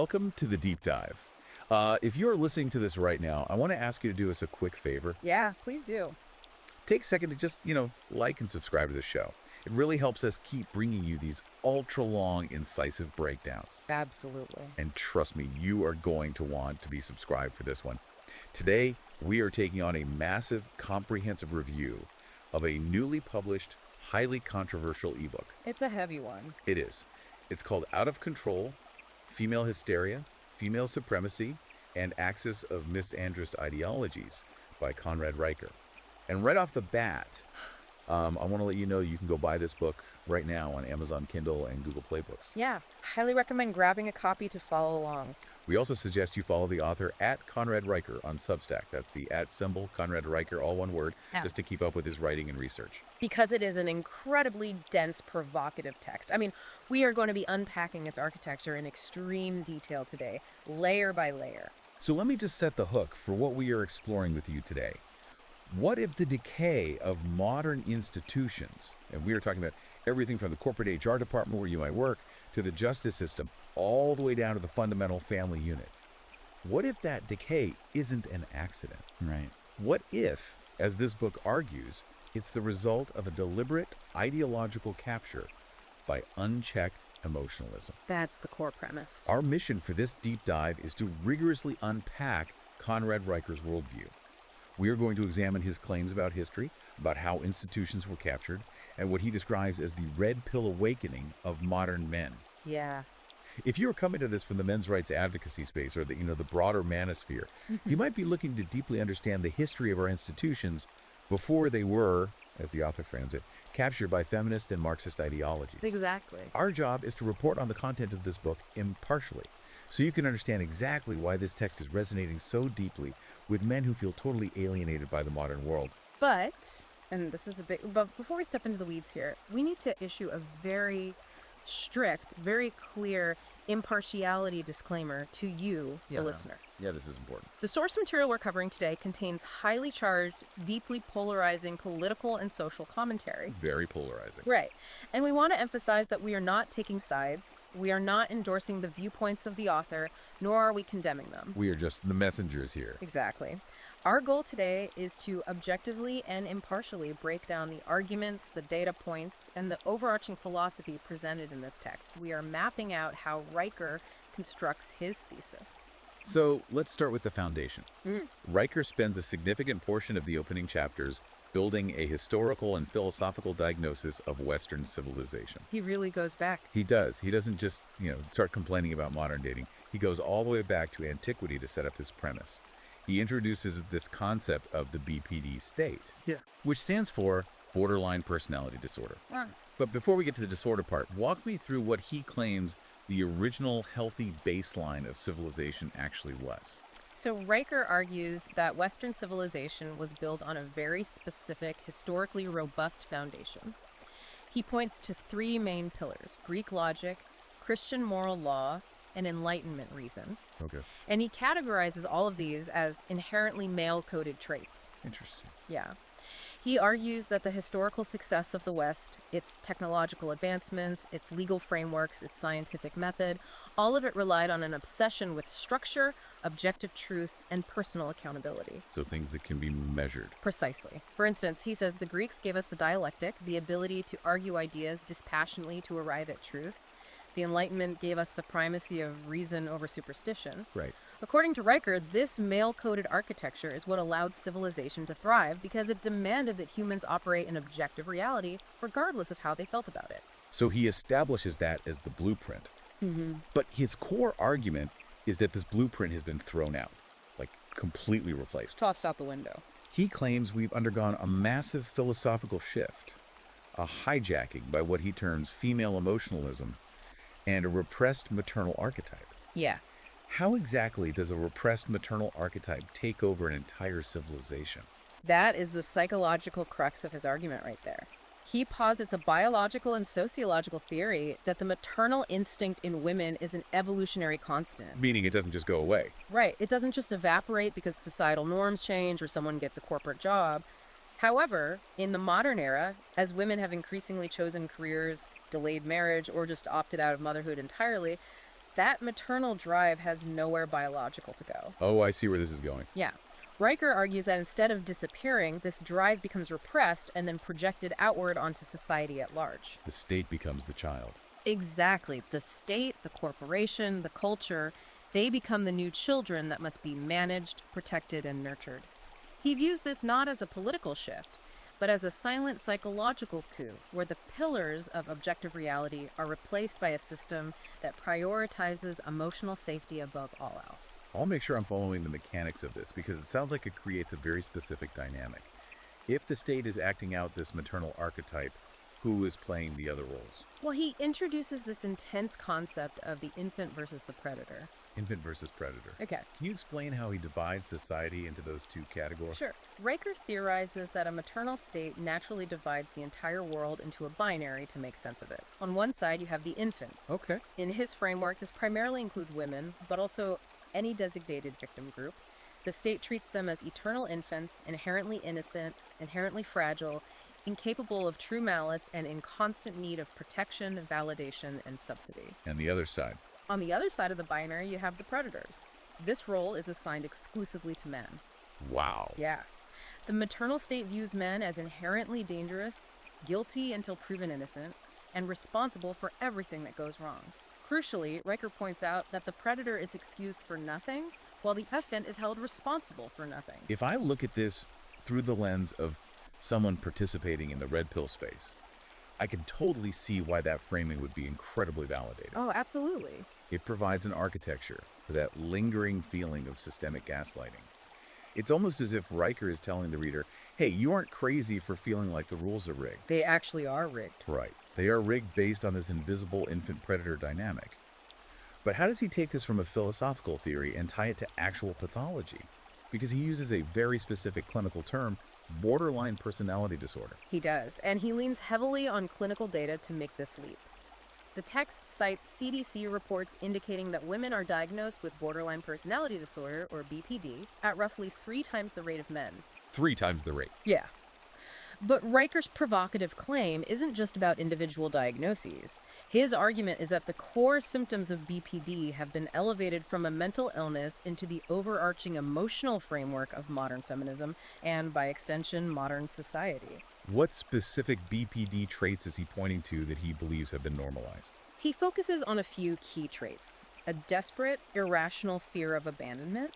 welcome to the deep dive. If you're listening to this right now, I want to ask you to do us a quick favor. Yeah, please do. Take a second to just, like and subscribe to the show. It really helps us keep bringing you these ultra-long, incisive breakdowns. Absolutely. And trust me, you are going to want to be subscribed for this one. Today, we are taking on a massive, comprehensive review of a newly published, highly controversial ebook. It's a heavy one. It is. It's called Out of Control, Female Hysteria, Female Supremacy, and Axis of Misandrist Ideologies by Conrad Riker. And right off the bat, I want to let you know you can go buy this book right now on Amazon Kindle and Google Play Books. Yeah, highly recommend grabbing a copy to follow along. We also suggest you follow the author at Conrad Riker on Substack. That's the @ symbol, Conrad Riker, all one word, just to keep up with his writing and research. Because it is an incredibly dense, provocative text. I mean, we are going to be unpacking its architecture in extreme detail today, layer by layer. So let me just set the hook for what we are exploring with you today. What if the decay of modern institutions, and we are talking about everything from the corporate HR department where you might work, to the justice system, all the way down to the fundamental family unit. What if that decay isn't an accident? Right. What if, as this book argues, it's the result of a deliberate ideological capture by unchecked emotionalism? That's the core premise. Our mission for this deep dive is to rigorously unpack Conrad Riker's worldview. We are going to examine his claims about history, about how institutions were captured, and what he describes as the red pill awakening of modern men. Yeah. If you are coming to this from the men's rights advocacy space or the broader manosphere, you might be looking to deeply understand the history of our institutions before they were, as the author frames it, captured by feminist and Marxist ideologies. Exactly. Our job is to report on the content of this book impartially, so you can understand exactly why this text is resonating so deeply with men who feel totally alienated by the modern world. But before we step into the weeds here, we need to issue a very strict, very clear impartiality disclaimer to you, the listener. Yeah, this is important. The source material we're covering today contains highly charged, deeply polarizing political and social commentary. Very polarizing. Right. And we want to emphasize that we are not taking sides. We are not endorsing the viewpoints of the author, nor are we condemning them. We are just the messengers here. Exactly. Our goal today is to objectively and impartially break down the arguments, the data points, and the overarching philosophy presented in this text. We are mapping out how Riker constructs his thesis. So let's start with the foundation. Riker spends a significant portion of the opening chapters building a historical and philosophical diagnosis of Western civilization. He really goes back. He does. He doesn't just, start complaining about modern dating. He goes all the way back to antiquity to set up his premise. He introduces this concept of the BPD state, which stands for borderline personality disorder. But before we get to the disorder part, walk me through what he claims the original healthy baseline of civilization actually was. So Riker argues that Western civilization was built on a very specific, historically robust foundation. He points to three main pillars: Greek logic, Christian moral law, and Enlightenment reason. Okay. And he categorizes all of these as inherently male-coded traits. Interesting. Yeah. He argues that the historical success of the West, its technological advancements, its legal frameworks, its scientific method, all of it relied on an obsession with structure, objective truth, and personal accountability. So things that can be measured. Precisely. For instance, he says the Greeks gave us the dialectic, the ability to argue ideas dispassionately to arrive at truth. The Enlightenment gave us the primacy of reason over superstition. Right. According to Riker, this male-coded architecture is what allowed civilization to thrive because it demanded that humans operate in objective reality regardless of how they felt about it. So he establishes that as the blueprint. But his core argument is that this blueprint has been thrown out, like completely replaced. Tossed out the window. He claims we've undergone a massive philosophical shift, a hijacking by what he terms female emotionalism, and a repressed maternal archetype. Yeah. How exactly does a repressed maternal archetype take over an entire civilization? That is the psychological crux of his argument right there. He posits a biological and sociological theory that the maternal instinct in women is an evolutionary constant. Meaning it doesn't just go away. Right. It doesn't just evaporate because societal norms change or someone gets a corporate job. However, in the modern era, as women have increasingly chosen careers, delayed marriage, or just opted out of motherhood entirely, That maternal drive has nowhere biological to go. Oh, I see where this is going. Yeah. Riker argues that instead of disappearing, this drive becomes repressed and then projected outward onto society at large. The state becomes the child. Exactly. The state, the corporation, the culture, they become the new children that must be managed, protected, and nurtured. He views this not as a political shift, but as a silent psychological coup, where the pillars of objective reality are replaced by a system that prioritizes emotional safety above all else. I'll make sure I'm following the mechanics of this because it sounds like it creates a very specific dynamic. If the state is acting out this maternal archetype, who is playing the other roles? Well, he introduces this intense concept of the infant versus the predator. Infant versus predator. Okay. Can you explain how he divides society into those two categories? Sure. Riker theorizes that a maternal state naturally divides the entire world into a binary to make sense of it. On one side, you have the infants. Okay. In his framework, this primarily includes women, but also any designated victim group. The state treats them as eternal infants, inherently innocent, inherently fragile, incapable of true malice, and in constant need of protection, validation, and subsidy. And the other side? On the other side of the binary, you have the predators. This role is assigned exclusively to men. Wow. Yeah. The maternal state views men as inherently dangerous, guilty until proven innocent, and responsible for everything that goes wrong. Crucially, Riker points out that the predator is excused for nothing, while the infant is held responsible for nothing. If I look at this through the lens of someone participating in the red pill space, I can totally see why that framing would be incredibly validating. Oh, absolutely. It provides an architecture for that lingering feeling of systemic gaslighting. It's almost as if Riker is telling the reader, hey, you aren't crazy for feeling like the rules are rigged. They actually are rigged. Right. They are rigged based on this invisible infant-predator dynamic. But how does he take this from a philosophical theory and tie it to actual pathology? Because he uses a very specific clinical term, borderline personality disorder. He does, and he leans heavily on clinical data to make this leap. The text cites CDC reports indicating that women are diagnosed with borderline personality disorder, or BPD, at roughly 3 times the rate of men. 3 times the rate. Yeah. But Riker's provocative claim isn't just about individual diagnoses. His argument is that the core symptoms of BPD have been elevated from a mental illness into the overarching emotional framework of modern feminism and, by extension, modern society. What specific BPD traits is he pointing to that he believes have been normalized? He focuses on a few key traits: a desperate, irrational fear of abandonment,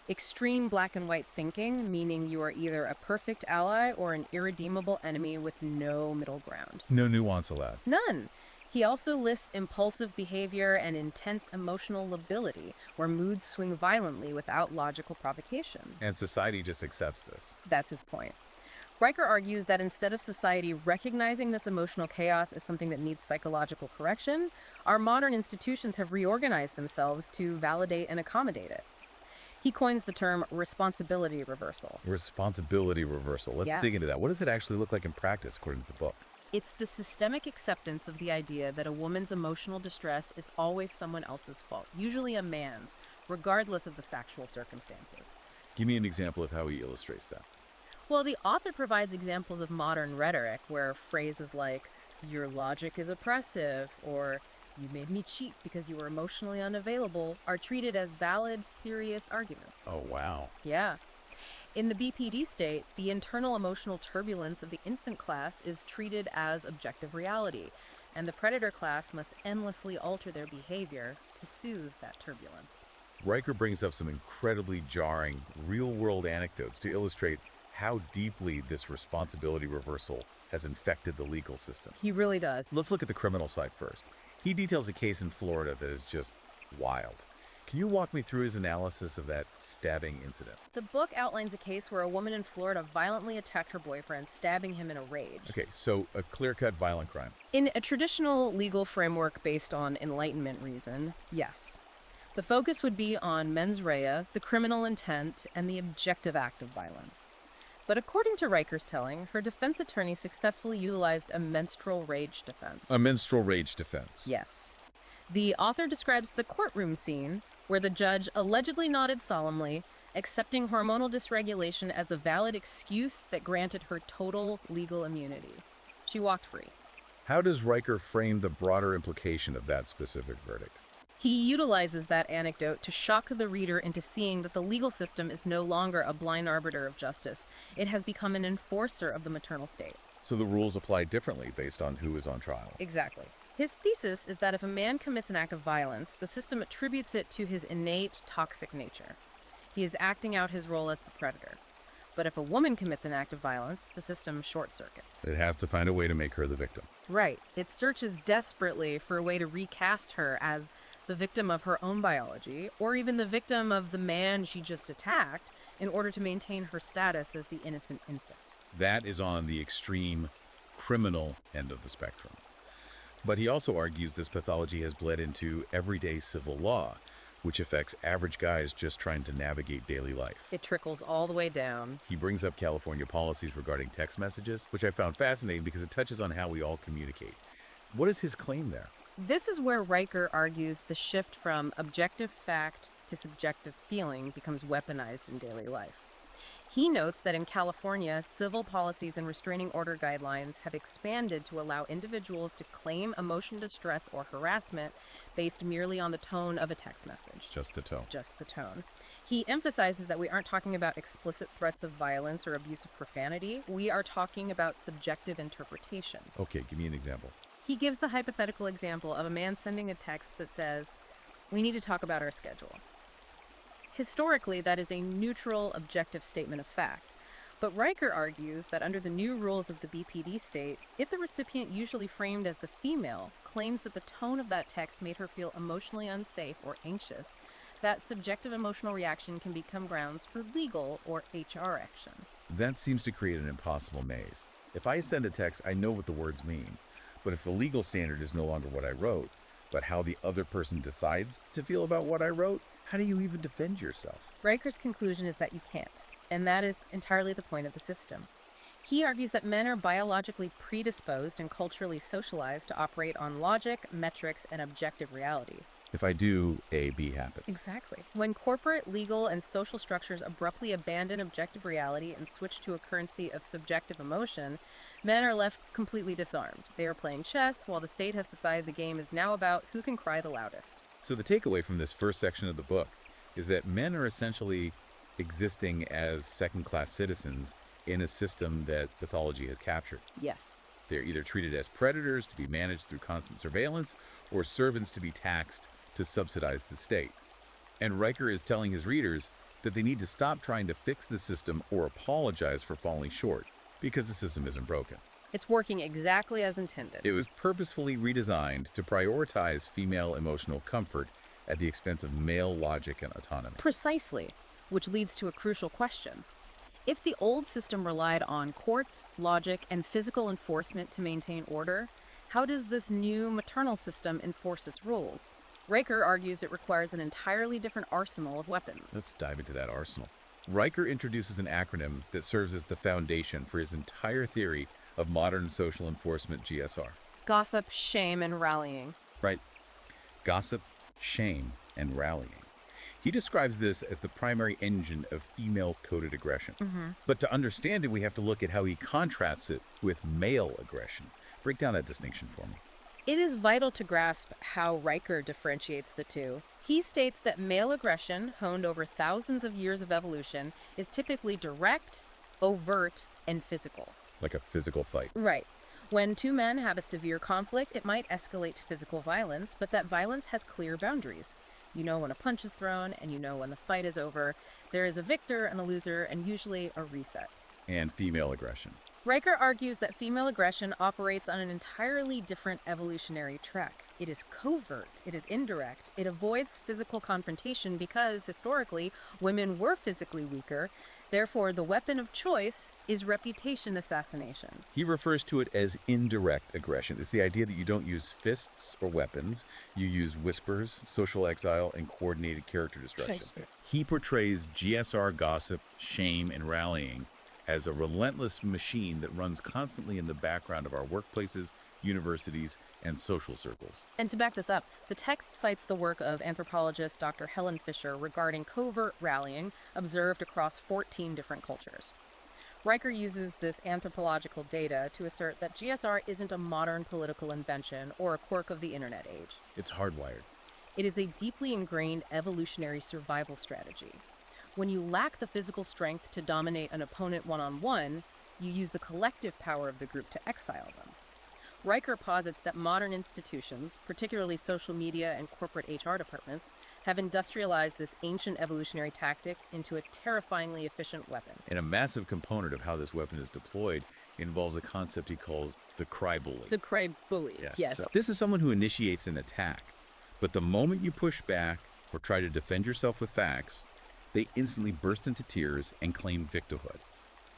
extreme black and white thinking, meaning you are either a perfect ally or an irredeemable enemy with no middle ground. No nuance allowed. None. He also lists impulsive behavior and intense emotional lability, where moods swing violently without logical provocation. And society just accepts this. That's his point. Riker argues that instead of society recognizing this emotional chaos as something that needs psychological correction, our modern institutions have reorganized themselves to validate and accommodate it. He coins the term responsibility reversal. Responsibility reversal. Let's dig into that. What does it actually look like in practice, according to the book? It's the systemic acceptance of the idea that a woman's emotional distress is always someone else's fault, usually a man's, regardless of the factual circumstances. Give me an example of how he illustrates that. Well, the author provides examples of modern rhetoric where phrases like, "your logic is oppressive," or "you made me cheat because you were emotionally unavailable," are treated as valid, serious arguments. Oh, wow. Yeah. In the BPD state, the internal emotional turbulence of the infant class is treated as objective reality, and the predator class must endlessly alter their behavior to soothe that turbulence. Riker brings up some incredibly jarring, real-world anecdotes to illustrate how deeply this responsibility reversal has infected the legal system. He really does. Let's look at the criminal side first. He details a case in Florida that is just wild. Can you walk me through his analysis of that stabbing incident? The book outlines a case where a woman in Florida violently attacked her boyfriend, stabbing him in a rage. Okay, so a clear-cut violent crime. In a traditional legal framework based on Enlightenment reason, yes. The focus would be on mens rea, the criminal intent, and the objective act of violence. But according to Riker's telling, her defense attorney successfully utilized a menstrual rage defense. A menstrual rage defense. Yes. The author describes the courtroom scene where the judge allegedly nodded solemnly, accepting hormonal dysregulation as a valid excuse that granted her total legal immunity. She walked free. How does Riker frame the broader implication of that specific verdict? He utilizes that anecdote to shock the reader into seeing that the legal system is no longer a blind arbiter of justice. It has become an enforcer of the maternal state. So the rules apply differently based on who is on trial. Exactly. His thesis is that if a man commits an act of violence, the system attributes it to his innate toxic nature. He is acting out his role as the predator. But if a woman commits an act of violence, the system short-circuits. It has to find a way to make her the victim. Right. It searches desperately for a way to recast her as the victim of her own biology, or even the victim of the man she just attacked, in order to maintain her status as the innocent infant. That is on the extreme criminal end of the spectrum. But he also argues this pathology has bled into everyday civil law, which affects average guys just trying to navigate daily life. It trickles all the way down. He brings up California policies regarding text messages, which I found fascinating because it touches on how we all communicate. What is his claim there? This is where Riker argues the shift from objective fact to subjective feeling becomes weaponized in daily life. He notes that in California, civil policies and restraining order guidelines have expanded to allow individuals to claim emotion distress or harassment based merely on the tone of a text message. Just the tone. Just the tone. He emphasizes that we aren't talking about explicit threats of violence or abuse of profanity. We are talking about subjective interpretation. Okay, give me an example. He gives the hypothetical example of a man sending a text that says, "We need to talk about our schedule." Historically, that is a neutral, objective statement of fact. But Riker argues that under the new rules of the BPD state, if the recipient, usually framed as the female, claims that the tone of that text made her feel emotionally unsafe or anxious, that subjective emotional reaction can become grounds for legal or HR action. That seems to create an impossible maze. If I send a text, I know what the words mean. But if the legal standard is no longer what I wrote, but how the other person decides to feel about what I wrote, how do you even defend yourself? Riker's conclusion is that you can't, and that is entirely the point of the system. He argues that men are biologically predisposed and culturally socialized to operate on logic, metrics, and objective reality. If I do A, B happens. Exactly. When corporate, legal, and social structures abruptly abandon objective reality and switch to a currency of subjective emotion, men are left completely disarmed. They are playing chess, while the state has decided the game is now about who can cry the loudest. So the takeaway from this first section of the book is that men are essentially existing as second-class citizens in a system that pathology has captured. Yes. They're either treated as predators to be managed through constant surveillance or servants to be taxed to subsidize the state. And Riker is telling his readers that they need to stop trying to fix the system or apologize for falling short, because the system isn't broken. It's working exactly as intended. It was purposefully redesigned to prioritize female emotional comfort at the expense of male logic and autonomy. Precisely, which leads to a crucial question. If the old system relied on courts, logic, and physical enforcement to maintain order, how does this new maternal system enforce its rules? Riker argues it requires an entirely different arsenal of weapons. Let's dive into that arsenal. Riker introduces an acronym that serves as the foundation for his entire theory of modern social enforcement GSR. Gossip, shame, and rallying. Right. Gossip, shame, and rallying. He describes this as the primary engine of female-coded aggression. But to understand it, we have to look at how he contrasts it with male aggression. Break down that distinction for me. It is vital to grasp how Riker differentiates the two. He states that male aggression, honed over thousands of years of evolution, is typically direct, overt, and physical. Like a physical fight. Right. When two men have a severe conflict, it might escalate to physical violence, but that violence has clear boundaries. You know when a punch is thrown, and you know when the fight is over. There is a victor and a loser, and usually a reset. And female aggression. Riker argues that female aggression operates on an entirely different evolutionary track. It is covert, it is indirect, it avoids physical confrontation because, historically, women were physically weaker. Therefore, the weapon of choice is reputation assassination. He refers to it as indirect aggression. It's the idea that you don't use fists or weapons. You use whispers, social exile, and coordinated character destruction. He portrays GSR gossip, shame, and rallying as a relentless machine that runs constantly in the background of our workplaces, universities, and social circles. And to back this up, the text cites the work of anthropologist Dr. Helen Fisher regarding covert rallying observed across 14 different cultures. Riker uses this anthropological data to assert that GSR isn't a modern political invention or a quirk of the internet age. It's hardwired. It is a deeply ingrained evolutionary survival strategy. When you lack the physical strength to dominate an opponent one-on-one, you use the collective power of the group to exile them. Riker posits that modern institutions, particularly social media and corporate HR departments, have industrialized this ancient evolutionary tactic into a terrifyingly efficient weapon. And a massive component of how this weapon is deployed involves a concept he calls the cry bully. The cry bully, yes. So this is someone who initiates an attack, but the moment you push back or try to defend yourself with facts, they instantly burst into tears and claim victimhood.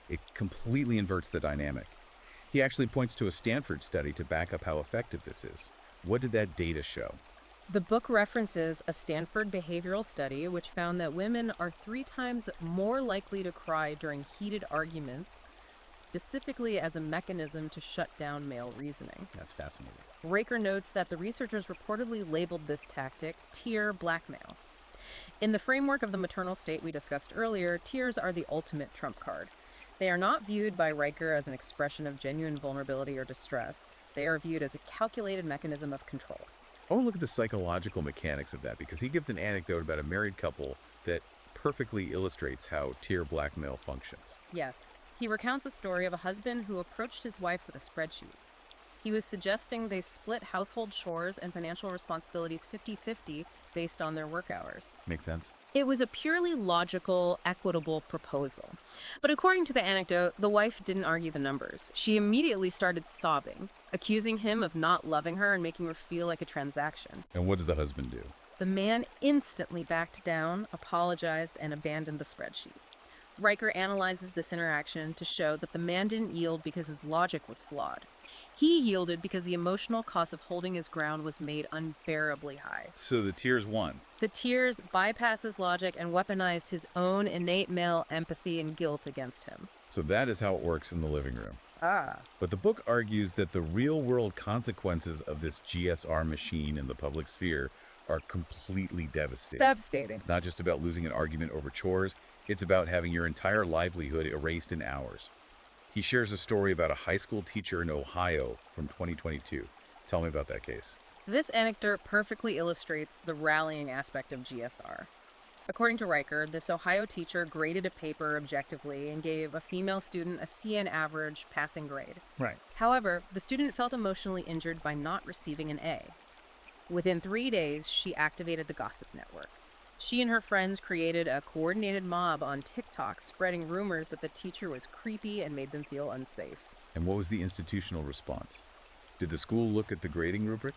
It completely inverts the dynamic. He actually points to a Stanford study to back up how effective this is. What did that data show? The book references a Stanford behavioral study which found that women are 3 times more likely to cry during heated arguments, specifically as a mechanism to shut down male reasoning. That's fascinating. Raker notes that the researchers reportedly labeled this tactic tear blackmail. In the framework of the maternal state we discussed earlier, tears are the ultimate trump card. They are not viewed by Riker as an expression of genuine vulnerability or distress. They are viewed as a calculated mechanism of control. I want to look at the psychological mechanics of that because he gives an anecdote about a married couple that perfectly illustrates how tear blackmail functions. Yes. He recounts a story of a husband who approached his wife with a spreadsheet. He was suggesting they split household chores and financial responsibilities 50-50 based on their work hours. Makes sense? It was a purely logical, equitable proposal. But according to the anecdote, the wife didn't argue the numbers. She immediately started sobbing, accusing him of not loving her and making her feel like a transaction. And what does the husband do? The man instantly backed down, apologized, and abandoned the spreadsheet. Riker analyzes this interaction to show that the man didn't yield because his logic was flawed. He yielded because the emotional cost of holding his ground was made unbearably high. So the tears won. The tears bypassed his logic and weaponized his own innate male empathy and guilt against him. So that is how it works in the living room. Ah. But the book argues that the real-world consequences of this GSR machine in the public sphere are completely devastating. Devastating. It's not just about losing an argument over chores. It's about having your entire livelihood erased in hours. He shares a story about a high school teacher in Ohio from 2022. Tell me about that case. This anecdote perfectly illustrates the rallying aspect of GSR. According to Riker, this Ohio teacher graded a paper objectively and gave a female student a CN average passing grade. Right. However, the student felt emotionally injured by not receiving an A. Within 3 days, she activated the gossip network. She and her friends created a coordinated mob on TikTok, spreading rumors that the teacher was creepy and made them feel unsafe. And what was the institutional response? Did the school look at the grading rubric?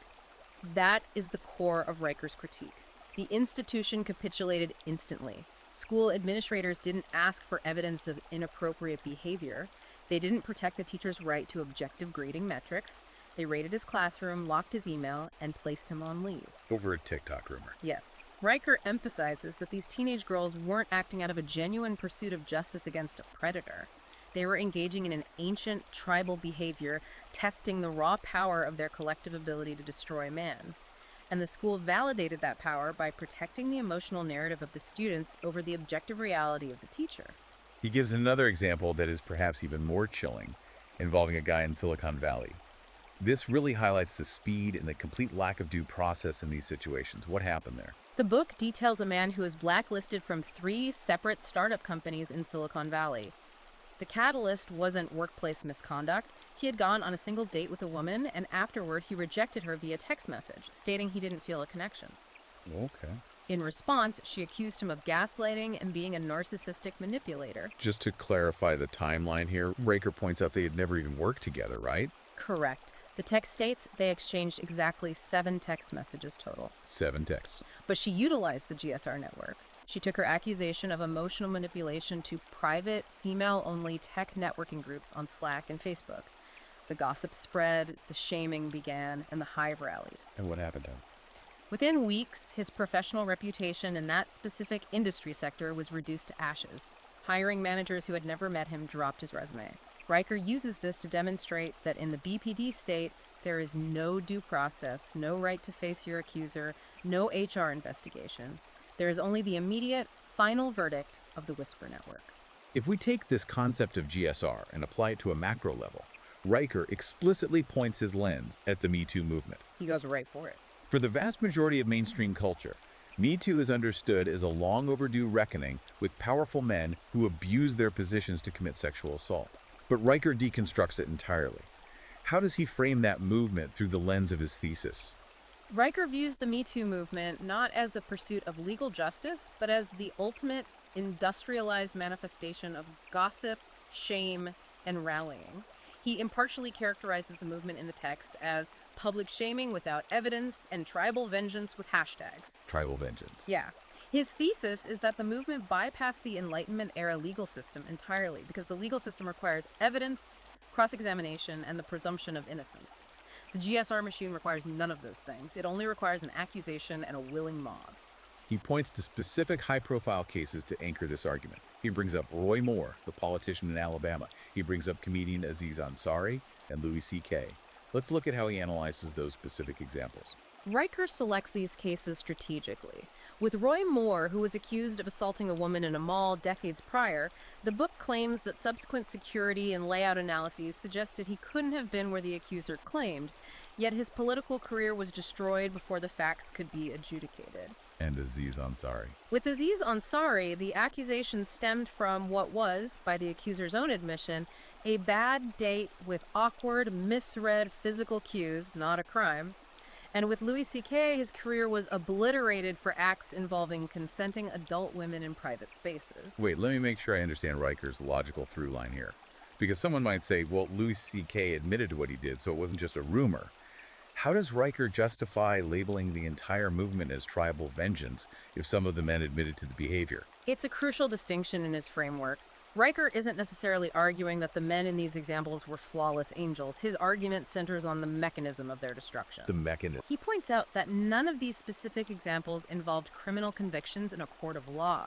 That is the core of Riker's critique. The institution capitulated instantly. School administrators didn't ask for evidence of inappropriate behavior. They didn't protect the teacher's right to objective grading metrics. They raided his classroom, locked his email, and placed him on leave. Over a TikTok rumor. Yes. Riker emphasizes that these teenage girls weren't acting out of a genuine pursuit of justice against a predator. They were engaging in an ancient tribal behavior, testing the raw power of their collective ability to destroy man. And the school validated that power by protecting the emotional narrative of the students over the objective reality of the teacher. He gives another example that is perhaps even more chilling, involving a guy in Silicon Valley. This really highlights the speed and the complete lack of due process in these situations. What happened there? The book details a man who was blacklisted from 3 separate startup companies in Silicon Valley. The catalyst wasn't workplace misconduct. He had gone on a single date with a woman, and afterward he rejected her via text message, stating he didn't feel a connection. Okay. In response, she accused him of gaslighting and being a narcissistic manipulator. Just to clarify the timeline here, Raker points out they had never even worked together, right? Correct. The text states they exchanged exactly 7 text messages total. 7 texts. But she utilized the GSR network. She took her accusation of emotional manipulation to private, female-only tech networking groups on Slack and Facebook. The gossip spread, the shaming began, and the hive rallied. And what happened to him? Within weeks, his professional reputation in that specific industry sector was reduced to ashes. Hiring managers who had never met him dropped his resume. Riker uses this to demonstrate that in the BPD state, there is no due process, no right to face your accuser, no HR investigation. There is only the immediate, final verdict of the Whisper Network. If we take this concept of GSR and apply it to a macro level, Riker explicitly points his lens at the Me Too movement. He goes right for it. For the vast majority of mainstream culture, Me Too is understood as a long overdue reckoning with powerful men who abuse their positions to commit sexual assault. But Riker deconstructs it entirely. How does he frame that movement through the lens of his thesis? Riker views the Me Too movement not as a pursuit of legal justice, but as the ultimate industrialized manifestation of gossip, shame, and rallying. He impartially characterizes the movement in the text as public shaming without evidence and tribal vengeance with hashtags. Tribal vengeance. Yeah. His thesis is that the movement bypassed the Enlightenment era legal system entirely because the legal system requires evidence, cross-examination, and the presumption of innocence. The GSR machine requires none of those things. It only requires an accusation and a willing mob. He points to specific high-profile cases to anchor this argument. He brings up Roy Moore, the politician in Alabama. He brings up comedian Aziz Ansari and Louis C.K. Let's look at how he analyzes those specific examples. Riker selects these cases strategically. With Roy Moore, who was accused of assaulting a woman in a mall decades prior, the book claims that subsequent security and layout analyses suggested he couldn't have been where the accuser claimed, yet his political career was destroyed before the facts could be adjudicated. And Aziz Ansari. With Aziz Ansari, the accusation stemmed from what was, by the accuser's own admission, a bad date with awkward, misread physical cues, not a crime. And with Louis C.K., his career was obliterated for acts involving consenting adult women in private spaces. Wait, let me make sure I understand Riker's logical through line here. Because someone might say, well, Louis C.K. admitted to what he did, so it wasn't just a rumor. How does Riker justify labeling the entire movement as tribal vengeance if some of the men admitted to the behavior? It's a crucial distinction in his framework. Riker isn't necessarily arguing that the men in these examples were flawless angels. His argument centers on the mechanism of their destruction. The mechanism. He points out that none of these specific examples involved criminal convictions in a court of law.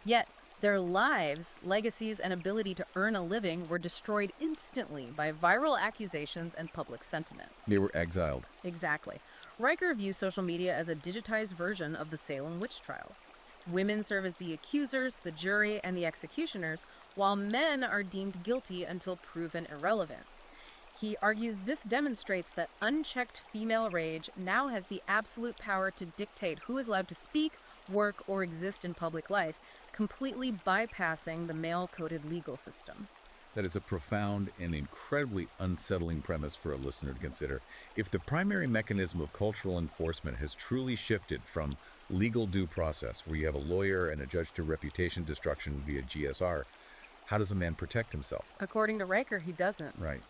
Yet, their lives, legacies, and ability to earn a living were destroyed instantly by viral accusations and public sentiment. They were exiled. Exactly. Riker views social media as a digitized version of the Salem witch trials. Women serve as the accusers, the jury, and the executioners, while men are deemed guilty until proven irrelevant. He argues this demonstrates that unchecked female rage now has the absolute power to dictate who is allowed to speak, work, or exist in public life, completely bypassing the male-coded legal system. That is a profound and incredibly unsettling premise for a listener to consider. If the primary mechanism of cultural enforcement has truly shifted from legal due process, where you have a lawyer and a judge to reputation destruction via GSR, how does a man protect himself? According to Riker, he doesn't. Right.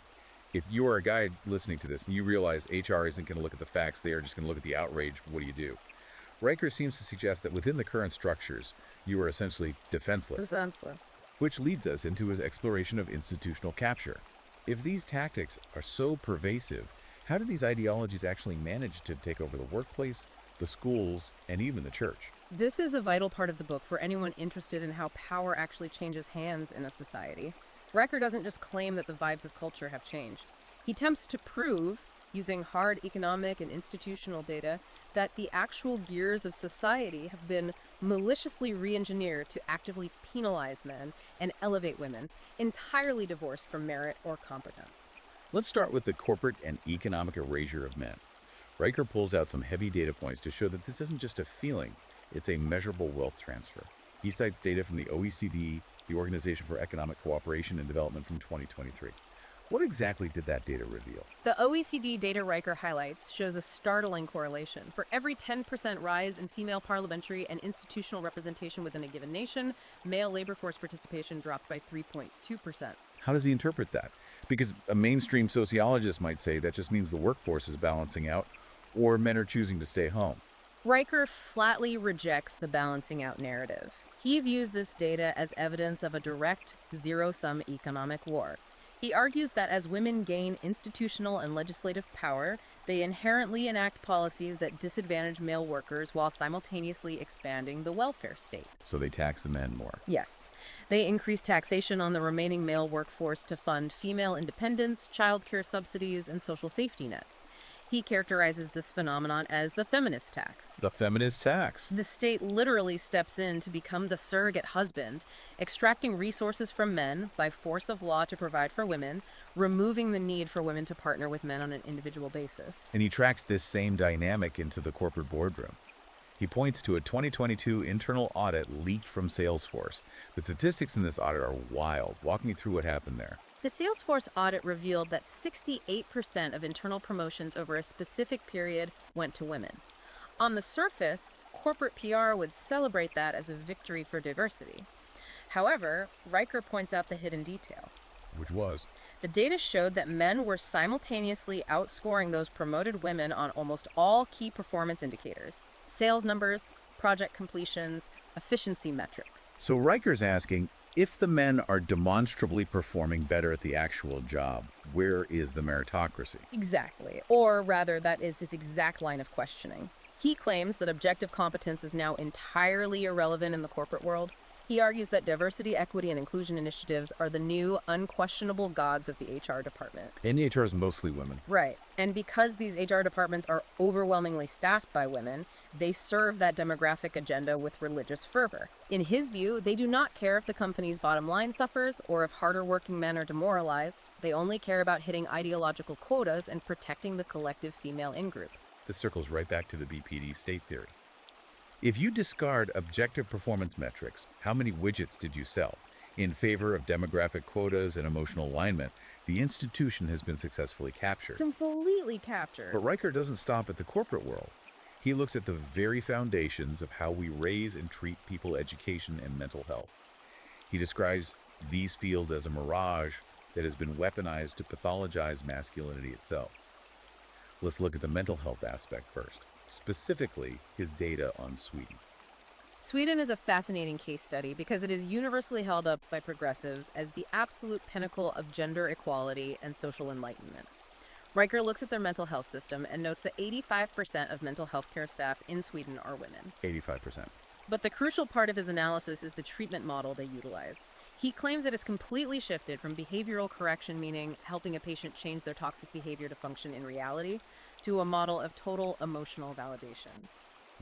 If you are a guy listening to this and you realize HR isn't going to look at the facts, they are just going to look at the outrage, what do you do? Riker seems to suggest that within the current structures, you are essentially defenseless. Defenseless. Which leads us into his exploration of institutional capture. If these tactics are so pervasive, how do these ideologies actually manage to take over the workplace, the schools, and even the church? This is a vital part of the book for anyone interested in how power actually changes hands in a society. Riker doesn't just claim that the vibes of culture have changed. He attempts to prove, using hard economic and institutional data, that the actual gears of society have been maliciously re-engineered to actively penalize men and elevate women, entirely divorced from merit or competence. Let's start with the corporate and economic erasure of men. Riker pulls out some heavy data points to show that this isn't just a feeling, it's a measurable wealth transfer. He cites data from the OECD, the Organization for Economic Cooperation and Development from 2023. What exactly did that data reveal? The OECD data Riker highlights shows a startling correlation. For every 10% rise in female parliamentary and institutional representation within a given nation, male labor force participation drops by 3.2%. How does he interpret that? Because a mainstream sociologist might say that just means the workforce is balancing out, or men are choosing to stay home. Riker flatly rejects the balancing out narrative. He views this data as evidence of a direct, zero-sum economic war. He argues that as women gain institutional and legislative power, they inherently enact policies that disadvantage male workers while simultaneously expanding the welfare state. So they tax the men more. Yes. They increase taxation on the remaining male workforce to fund female independence, childcare subsidies, and social safety nets. He characterizes this phenomenon as the feminist tax. The feminist tax. The state literally steps in to become the surrogate husband, extracting resources from men by force of law to provide for women, removing the need for women to partner with men on an individual basis. And he tracks this same dynamic into the corporate boardroom. He points to a 2022 internal audit leaked from Salesforce. The statistics in this audit are wild. Walk me through what happened there. The Salesforce audit revealed that 68% of internal promotions over a specific period went to women. On the surface, corporate PR would celebrate that as a victory for diversity. However, Riker points out the hidden detail. Which was? The data showed that men were simultaneously outscoring those promoted women on almost all key performance indicators: sales numbers, project completions, efficiency metrics. So Riker's asking, if the men are demonstrably performing better at the actual job, where is the meritocracy? Exactly. Or rather, that is his exact line of questioning. He claims that objective competence is now entirely irrelevant in the corporate world. He argues that diversity, equity, and inclusion initiatives are the new, unquestionable gods of the HR department. And HR is mostly women. Right. And because these HR departments are overwhelmingly staffed by women, they serve that demographic agenda with religious fervor. In his view, they do not care if the company's bottom line suffers or if harder working men are demoralized. They only care about hitting ideological quotas and protecting the collective female in-group. This circles right back to the BPD state theory. If you discard objective performance metrics, how many widgets did you sell, in favor of demographic quotas and emotional alignment, the institution has been successfully captured. Completely captured. But Riker doesn't stop at the corporate world. He looks at the very foundations of how we raise and treat people, education, and mental health. He describes these fields as a mirage that has been weaponized to pathologize masculinity itself. Let's look at the mental health aspect first, specifically his data on Sweden. Sweden is a fascinating case study because it is universally held up by progressives as the absolute pinnacle of gender equality and social enlightenment. Riker looks at their mental health system and notes that 85% of mental health care staff in Sweden are women. 85%. But the crucial part of his analysis is the treatment model they utilize. He claims it has completely shifted from behavioral correction, meaning helping a patient change their toxic behavior to function in reality, to a model of total emotional validation.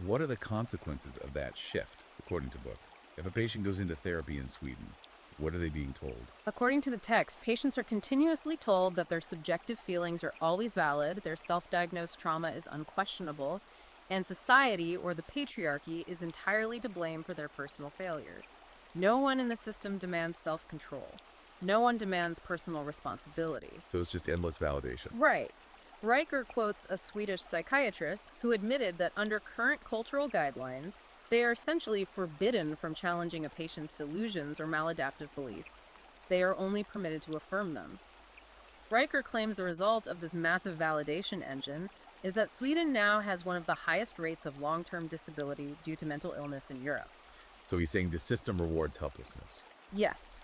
What are the consequences of that shift, according to book? If a patient goes into therapy in Sweden, what are they being told? According to the text, patients are continuously told that their subjective feelings are always valid, their self-diagnosed trauma is unquestionable, and society, or the patriarchy, is entirely to blame for their personal failures. No one in the system demands self-control. No one demands personal responsibility. So it's just endless validation. Right. Riker quotes a Swedish psychiatrist who admitted that under current cultural guidelines, they are essentially forbidden from challenging a patient's delusions or maladaptive beliefs. They are only permitted to affirm them. Riker claims the result of this massive validation engine is that Sweden now has one of the highest rates of long-term disability due to mental illness in Europe. So he's saying the system rewards helplessness. Yes.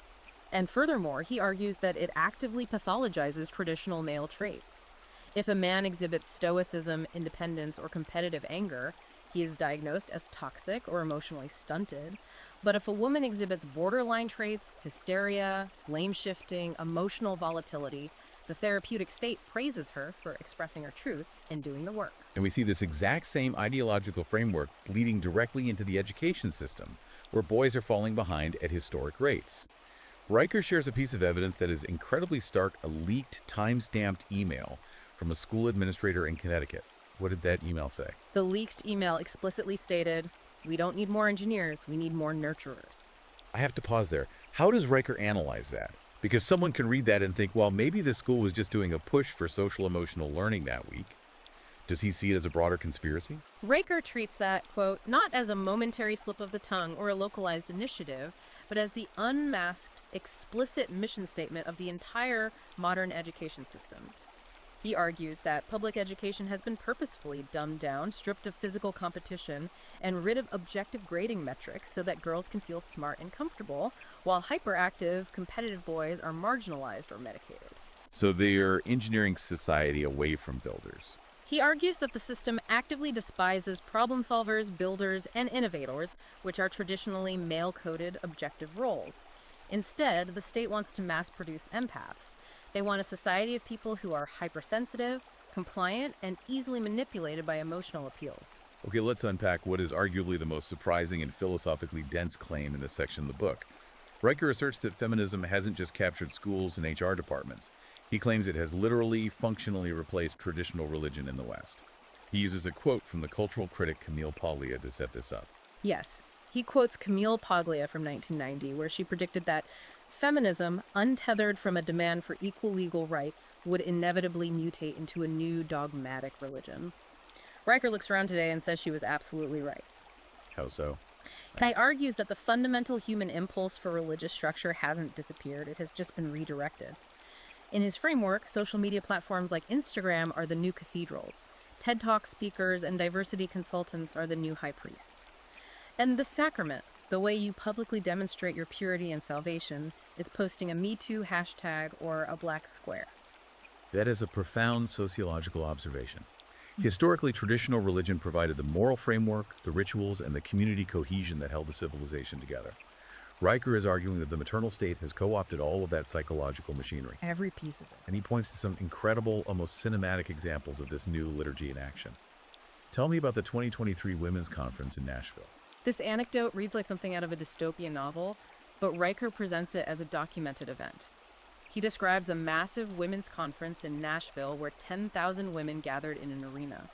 And furthermore, he argues that it actively pathologizes traditional male traits. If a man exhibits stoicism, independence, or competitive anger, he is diagnosed as toxic or emotionally stunted. But if a woman exhibits borderline traits, hysteria, blame shifting, emotional volatility, the therapeutic state praises her for expressing her truth and doing the work. And we see this exact same ideological framework bleeding directly into the education system, where boys are falling behind at historic rates. Riker shares a piece of evidence that is incredibly stark, a leaked, time-stamped email from a school administrator in Connecticut. What did that email say? The leaked email explicitly stated, "We don't need more engineers, we need more nurturers." I have to pause there. How does Riker analyze that? Because someone can read that and think, well, maybe the school was just doing a push for social-emotional learning that week. Does he see it as a broader conspiracy? Riker treats that, quote, not as a momentary slip of the tongue or a localized initiative, but as the unmasked, explicit mission statement of the entire modern education system. He argues that public education has been purposefully dumbed down, stripped of physical competition, and rid of objective grading metrics so that girls can feel smart and comfortable, while hyperactive, competitive boys are marginalized or medicated. So they're engineering society away from builders. He argues that the system actively despises problem solvers, builders, and innovators, which are traditionally male-coded objective roles. Instead, the state wants to mass-produce empaths. They want a society of people who are hypersensitive, compliant, and easily manipulated by emotional appeals. Okay, let's unpack what is arguably the most surprising and philosophically dense claim in this section of the book. Riker asserts that feminism hasn't just captured schools and HR departments. He claims it has literally, functionally replaced traditional religion in the West. He uses a quote from the cultural critic Camille Paglia to set this up. Yes, he quotes Camille Paglia from 1990, where she predicted that feminism, untethered from a demand for equal legal rights, would inevitably mutate into a new dogmatic religion. Riker looks around today and says she was absolutely right. How so? He argues that the fundamental human impulse for religious structure hasn't disappeared, it has just been redirected. In his framework, social media platforms like Instagram are the new cathedrals. TED Talk speakers and diversity consultants are the new high priests. And the sacrament, the way you publicly demonstrate your purity and salvation, is posting a Me Too hashtag or a black square. That is a profound sociological observation. Historically, traditional religion provided the moral framework, the rituals, and the community cohesion that held the civilization together. Riker is arguing that the maternal state has co-opted all of that psychological machinery. Every piece of it. And he points to some incredible, almost cinematic examples of this new liturgy in action. Tell me about the 2023 Women's Conference in Nashville. This anecdote reads like something out of a dystopian novel, but Riker presents it as a documented event. He describes a massive women's conference in Nashville where 10,000 women gathered in an arena.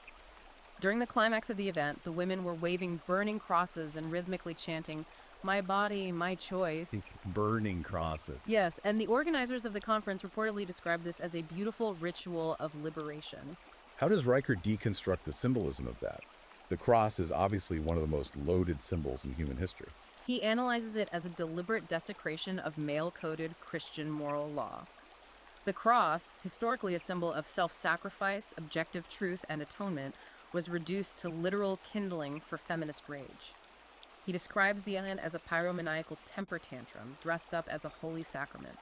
During the climax of the event, the women were waving burning crosses and rhythmically chanting, "My body, my choice." These burning crosses. Yes, and the organizers of the conference reportedly described this as a beautiful ritual of liberation. How does Riker deconstruct the symbolism of that? The cross is obviously one of the most loaded symbols in human history. He analyzes it as a deliberate desecration of male-coded Christian moral law. The cross, historically a symbol of self-sacrifice, objective truth, and atonement, was reduced to literal kindling for feminist rage. He describes the event as a pyromaniacal temper tantrum dressed up as a holy sacrament.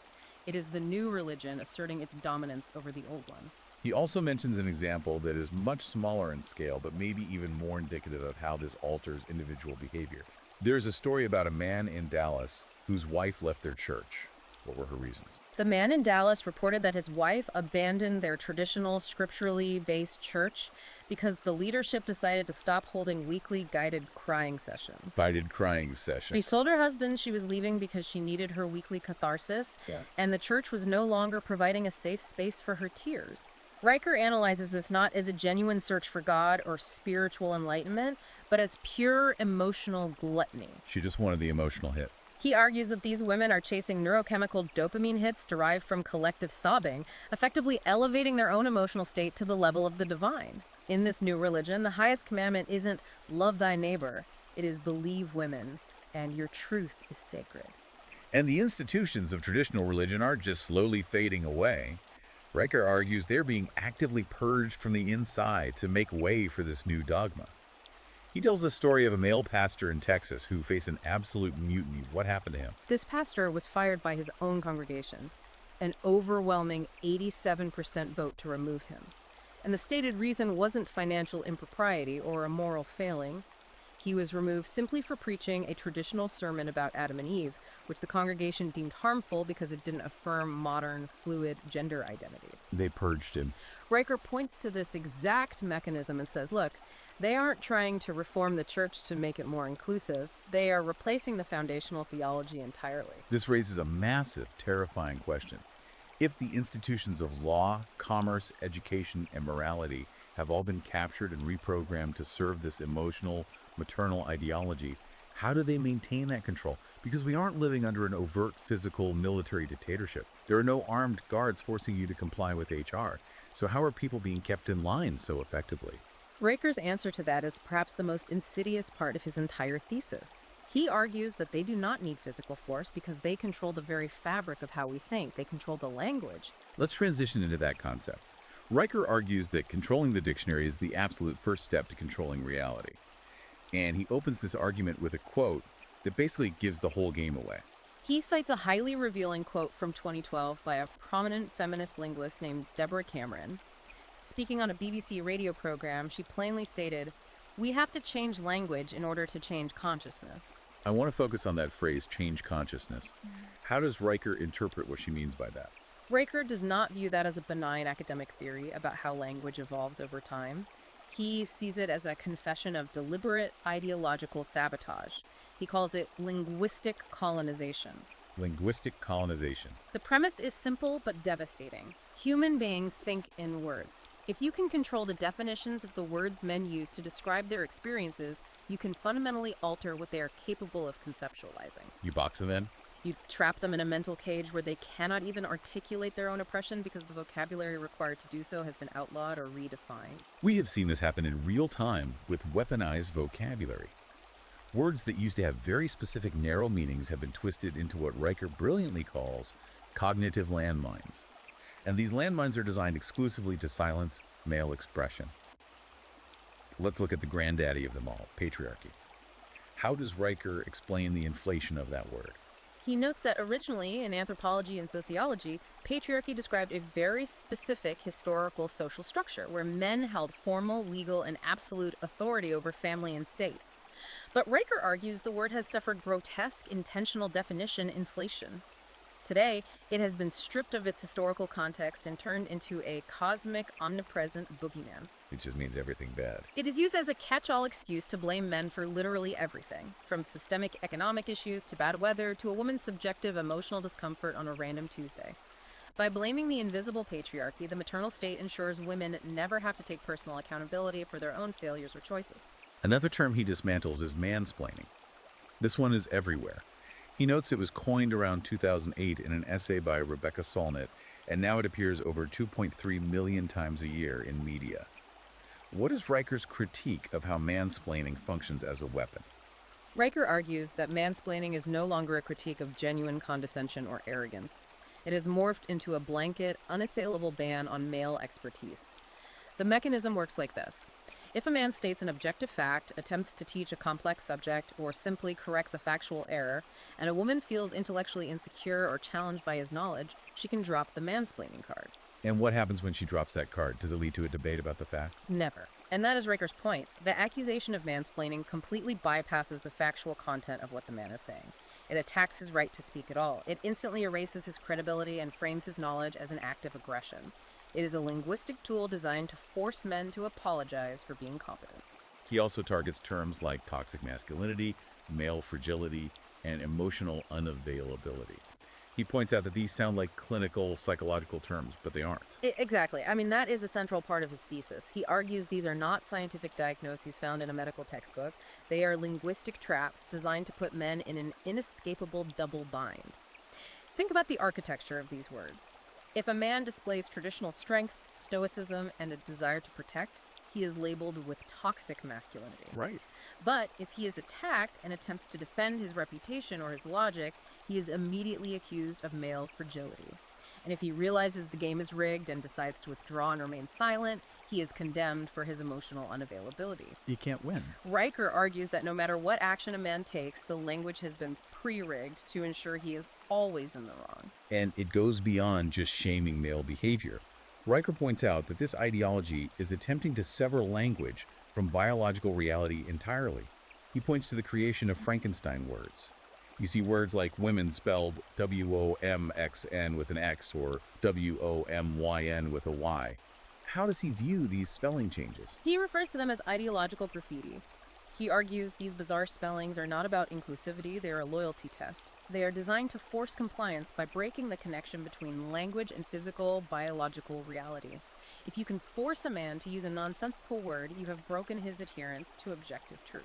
It is the new religion asserting its dominance over the old one. He also mentions an example that is much smaller in scale, but maybe even more indicative of how this alters individual behavior. There's a story about a man in Dallas whose wife left their church. What were her reasons? The man in Dallas reported that his wife abandoned their traditional, scripturally based church because the leadership decided to stop holding weekly guided crying sessions. Guided crying sessions. She told her husband she was leaving because she needed her weekly catharsis, and the church was no longer providing a safe space for her tears. Riker analyzes this not as a genuine search for God or spiritual enlightenment, but as pure emotional gluttony. She just wanted the emotional hit. He argues that these women are chasing neurochemical dopamine hits derived from collective sobbing, effectively elevating their own emotional state to the level of the divine. In this new religion, the highest commandment isn't love thy neighbor, it is believe women, and your truth is sacred. And the institutions of traditional religion aren't just slowly fading away. Riker argues they're being actively purged from the inside to make way for this new dogma. He tells the story of a male pastor in Texas who faced an absolute mutiny. What happened to him? This pastor was fired by his own congregation, an overwhelming 87% vote to remove him. And the stated reason wasn't financial impropriety or a moral failing. He was removed simply for preaching a traditional sermon about Adam and Eve, which the congregation deemed harmful because it didn't affirm modern, fluid gender identities. They purged him. Riker points to this exact mechanism and says, look, they aren't trying to reform the church to make it more inclusive. They are replacing the foundational theology entirely. This raises a massive, terrifying question. If the institutions of law, commerce, education, and morality have all been captured and reprogrammed to serve this emotional, maternal ideology, how do they maintain that control? Because we aren't living under an overt physical military dictatorship. There are no armed guards forcing you to comply with HR. So how are people being kept in line so effectively? Riker's answer to that is perhaps the most insidious part of his entire thesis. He argues that they do not need physical force because they control the very fabric of how we think. They control the language. Let's transition into that concept. Riker argues that controlling the dictionary is the absolute first step to controlling reality. And he opens this argument with a quote that basically gives the whole game away. He cites a highly revealing quote from 2012 by a prominent feminist linguist named Deborah Cameron. Speaking on a BBC radio program, she plainly stated, "We have to change language in order to change consciousness." I want to focus on that phrase, change consciousness. How does Riker interpret what she means by that? Riker does not view that as a benign academic theory about how language evolves over time. He sees it as a confession of deliberate ideological sabotage. He calls it linguistic colonization. Linguistic colonization. The premise is simple but devastating. Human beings think in words. If you can control the definitions of the words men use to describe their experiences, you can fundamentally alter what they are capable of conceptualizing. You box them in? You trap them in a mental cage where they cannot even articulate their own oppression because the vocabulary required to do so has been outlawed or redefined. We have seen this happen in real time with weaponized vocabulary. Words that used to have very specific narrow meanings have been twisted into what Riker brilliantly calls cognitive landmines. And these landmines are designed exclusively to silence male expression. Let's look at the granddaddy of them all, patriarchy. How does Riker explain the inflation of that word? He notes that originally, in anthropology and sociology, patriarchy described a very specific historical social structure where men held formal, legal, and absolute authority over family and state. But Riker argues the word has suffered grotesque, intentional definition inflation. Today, it has been stripped of its historical context and turned into a cosmic, omnipresent boogeyman. It just means everything bad. It is used as a catch-all excuse to blame men for literally everything, from systemic economic issues to bad weather to a woman's subjective emotional discomfort on a random Tuesday. By blaming the invisible patriarchy, the maternal state ensures women never have to take personal accountability for their own failures or choices. Another term he dismantles is mansplaining. This one is everywhere. He notes it was coined around 2008 in an essay by Rebecca Solnit, and now it appears over 2.3 million times a year in media. What is Riker's critique of how mansplaining functions as a weapon? Riker argues that mansplaining is no longer a critique of genuine condescension or arrogance. It has morphed into a blanket, unassailable ban on male expertise. The mechanism works like this. If a man states an objective fact, attempts to teach a complex subject, or simply corrects a factual error, and a woman feels intellectually insecure or challenged by his knowledge, she can drop the mansplaining card. And what happens when she drops that card? Does it lead to a debate about the facts? Never. And that is Riker's point. The accusation of mansplaining completely bypasses the factual content of what the man is saying. It attacks his right to speak at all. It instantly erases his credibility and frames his knowledge as an act of aggression. It is a linguistic tool designed to force men to apologize for being competent. He also targets terms like toxic masculinity, male fragility, and emotional unavailability. He points out that these sound like clinical, psychological terms, but they aren't. Exactly. I mean, that is a central part of his thesis. He argues these are not scientific diagnoses found in a medical textbook. They are linguistic traps designed to put men in an inescapable double bind. Think about the architecture of these words. If a man displays traditional strength, stoicism, and a desire to protect, he is labeled with toxic masculinity. Right. But if he is attacked and attempts to defend his reputation or his logic, he is immediately accused of male fragility. And if he realizes the game is rigged and decides to withdraw and remain silent, he is condemned for his emotional unavailability. You can't win. Riker argues that no matter what action a man takes, the language has been pre-rigged to ensure he is always in the wrong. And it goes beyond just shaming male behavior. Riker points out that this ideology is attempting to sever language from biological reality entirely. He points to the creation of Frankenstein words. You see words like women spelled W-O-M-X-N with an X or W-O-M-Y-N with a Y. How does he view these spelling changes? He refers to them as ideological graffiti. He argues these bizarre spellings are not about inclusivity, they are a loyalty test. They are designed to force compliance by breaking the connection between language and physical, biological reality. If you can force a man to use a nonsensical word, you have broken his adherence to objective truth.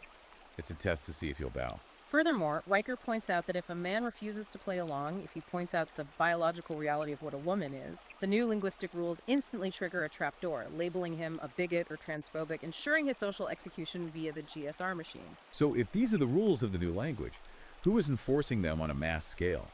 It's a test to see if you'll bow. Furthermore, Riker points out that if a man refuses to play along, if he points out the biological reality of what a woman is, the new linguistic rules instantly trigger a trapdoor, labeling him a bigot or transphobic, ensuring his social execution via the GSR machine. So if these are the rules of the new language, who is enforcing them on a mass scale?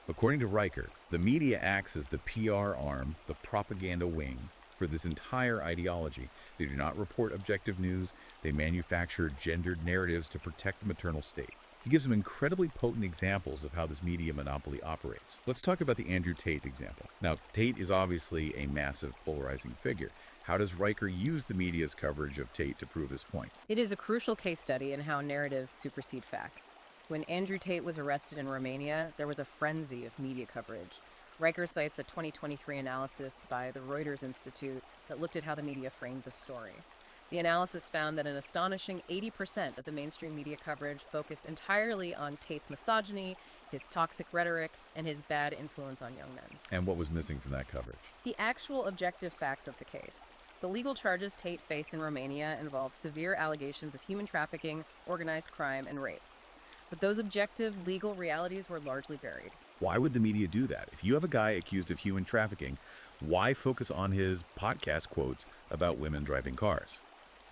According to Riker, the media acts as the PR arm, the propaganda wing, for this entire ideology. They do not report objective news. They manufacture gendered narratives to protect the maternal state. He gives some incredibly potent examples of how this media monopoly operates. Let's talk about the Andrew Tate example. Now, Tate is obviously a massive polarizing figure. How does Riker use the media's coverage of Tate to prove his point? It is a crucial case study in how narratives supersede facts. When Andrew Tate was arrested in Romania, there was a frenzy of media coverage. Riker cites a 2023 analysis by the Reuters Institute that looked at how the media framed the story. The analysis found that an astonishing 80% of the mainstream media coverage focused entirely on Tate's misogyny, his toxic rhetoric, and his bad influence on young men. And what was missing from that coverage? The actual objective facts of the case. The legal charges Tate faced in Romania involve severe allegations of human trafficking, organized crime, and rape. But those objective legal realities were largely buried. Why would the media do that? If you have a guy accused of human trafficking, why focus on his podcast quotes about women driving cars?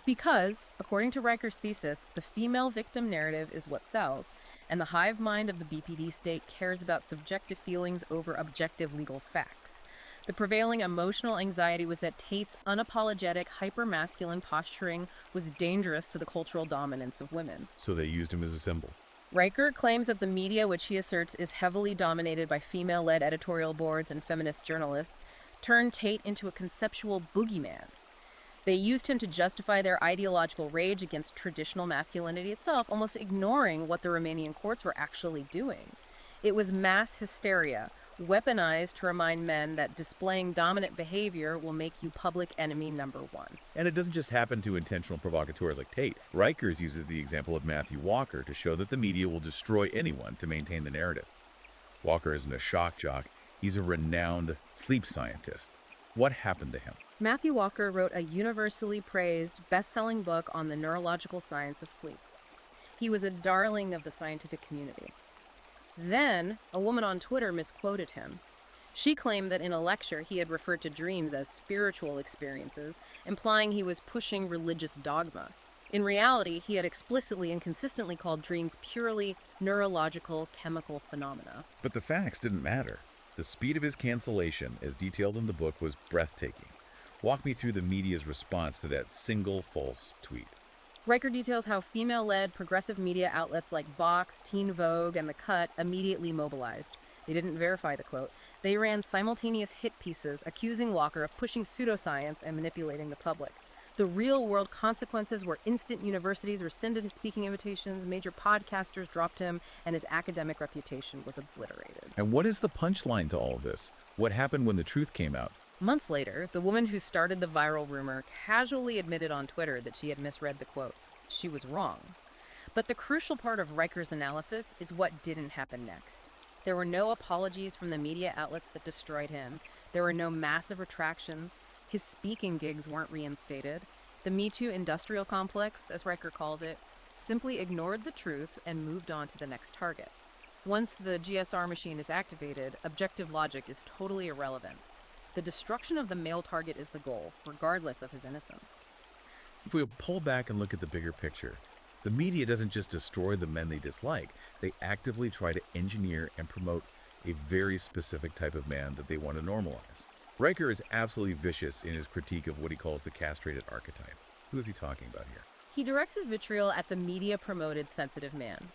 Because, according to Riker's thesis, the female victim narrative is what sells, and the hive mind of the BPD state cares about subjective feelings over objective legal facts. The prevailing emotional anxiety was that Tate's unapologetic, hyper-masculine posturing was dangerous to the cultural dominance of women. So they used him as a symbol. Riker claims that the media, which he asserts is heavily dominated by female-led editorial boards and feminist journalists, turned Tate into a conceptual boogeyman. They used him to justify their ideological rage against traditional masculinity itself, almost ignoring what the Romanian courts were actually doing. It was mass hysteria, weaponized to remind men that displaying dominant behavior will make you public enemy number one. And it doesn't just happen to intentional provocateurs like Tate. Rikers uses the example of Matthew Walker to show that the media will destroy anyone to maintain the narrative. Walker isn't a shock jock, he's a renowned sleep scientist. What happened to him? Matthew Walker wrote a universally praised, best-selling book on the neurological science of sleep. He was a darling of the scientific community. Then, a woman on Twitter misquoted him. She claimed that in a lecture he had referred to dreams as spiritual experiences, implying he was pushing religious dogma. In reality, he had explicitly and consistently called dreams purely neurological chemical phenomena. But the facts didn't matter. The speed of his cancellation, as detailed in the book, was breathtaking. Walk me through the media's response to that single false tweet. Riker details how female-led progressive media outlets like Vox, Teen Vogue, and The Cut immediately mobilized. They didn't verify the quote. They ran simultaneous hit pieces accusing Walker of pushing pseudoscience and manipulating the public. The real-world consequences were instant universities rescinded his speaking invitations, major podcasters dropped him, and his academic reputation was obliterated. And what is the punchline to all of this? What happened when the truth came out? Months later, the woman who started the viral rumor casually admitted on Twitter that she had misread the quote. She was wrong. But the crucial part of Riker's analysis is what didn't happen next. There were no apologies from the media outlets that destroyed him. There were no massive retractions. His speaking gigs weren't reinstated. The Me Too industrial complex, as Riker calls it, simply ignored the truth and moved on to the next target. Once the GSR machine is activated, objective logic is totally irrelevant. The destruction of the male target is the goal, regardless of his innocence. If we pull back and look at the bigger picture, the media doesn't just destroy the men they dislike, they actively try to engineer and promote a very specific type of man that they want to normalize. Riker is absolutely vicious in his critique of what he calls the castrated archetype. Who is he talking about here? He directs his vitriol at the media-promoted sensitive man.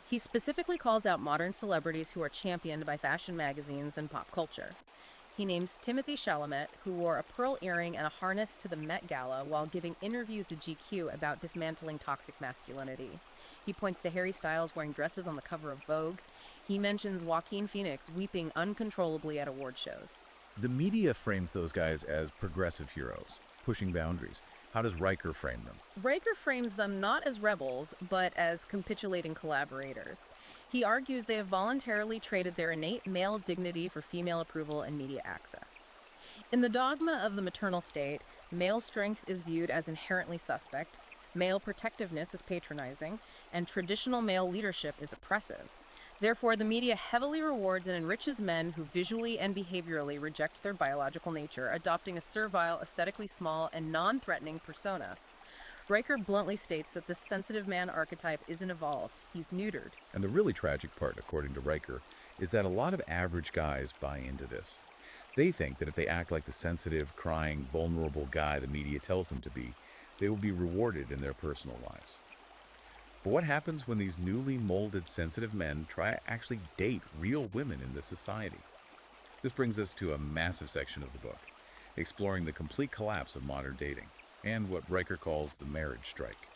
He specifically calls out modern celebrities who are championed by fashion magazines and pop culture. He names Timothy Chalamet, who wore a pearl earring and a harness to the Met Gala while giving interviews to GQ about dismantling toxic masculinity. He points to Harry Styles wearing dresses on the cover of Vogue. He mentions Joaquin Phoenix weeping uncontrollably at award shows. The media frames those guys as progressive heroes, pushing boundaries. How does Riker frame them? Riker frames them not as rebels, but as capitulating collaborators. He argues they have voluntarily traded their innate male dignity for female approval and media access. In the dogma of the maternal state, male strength is viewed as inherently suspect, male protectiveness is patronizing, and traditional male leadership is oppressive. Therefore, the media heavily rewards and enriches men who visually and behaviorally reject their biological nature, adopting a servile, aesthetically small, and non-threatening persona. Riker bluntly states that this sensitive man archetype isn't evolved, he's neutered. And the really tragic part, according to Riker, is that a lot of average guys buy into this. They think that if they act like the sensitive, crying, vulnerable guy the media tells them to be, they will be rewarded in their personal lives. But what happens when these newly molded sensitive men try to actually date real women in this society? This brings us to a massive section of the book, exploring the complete collapse of modern dating, and what Riker calls the marriage strike.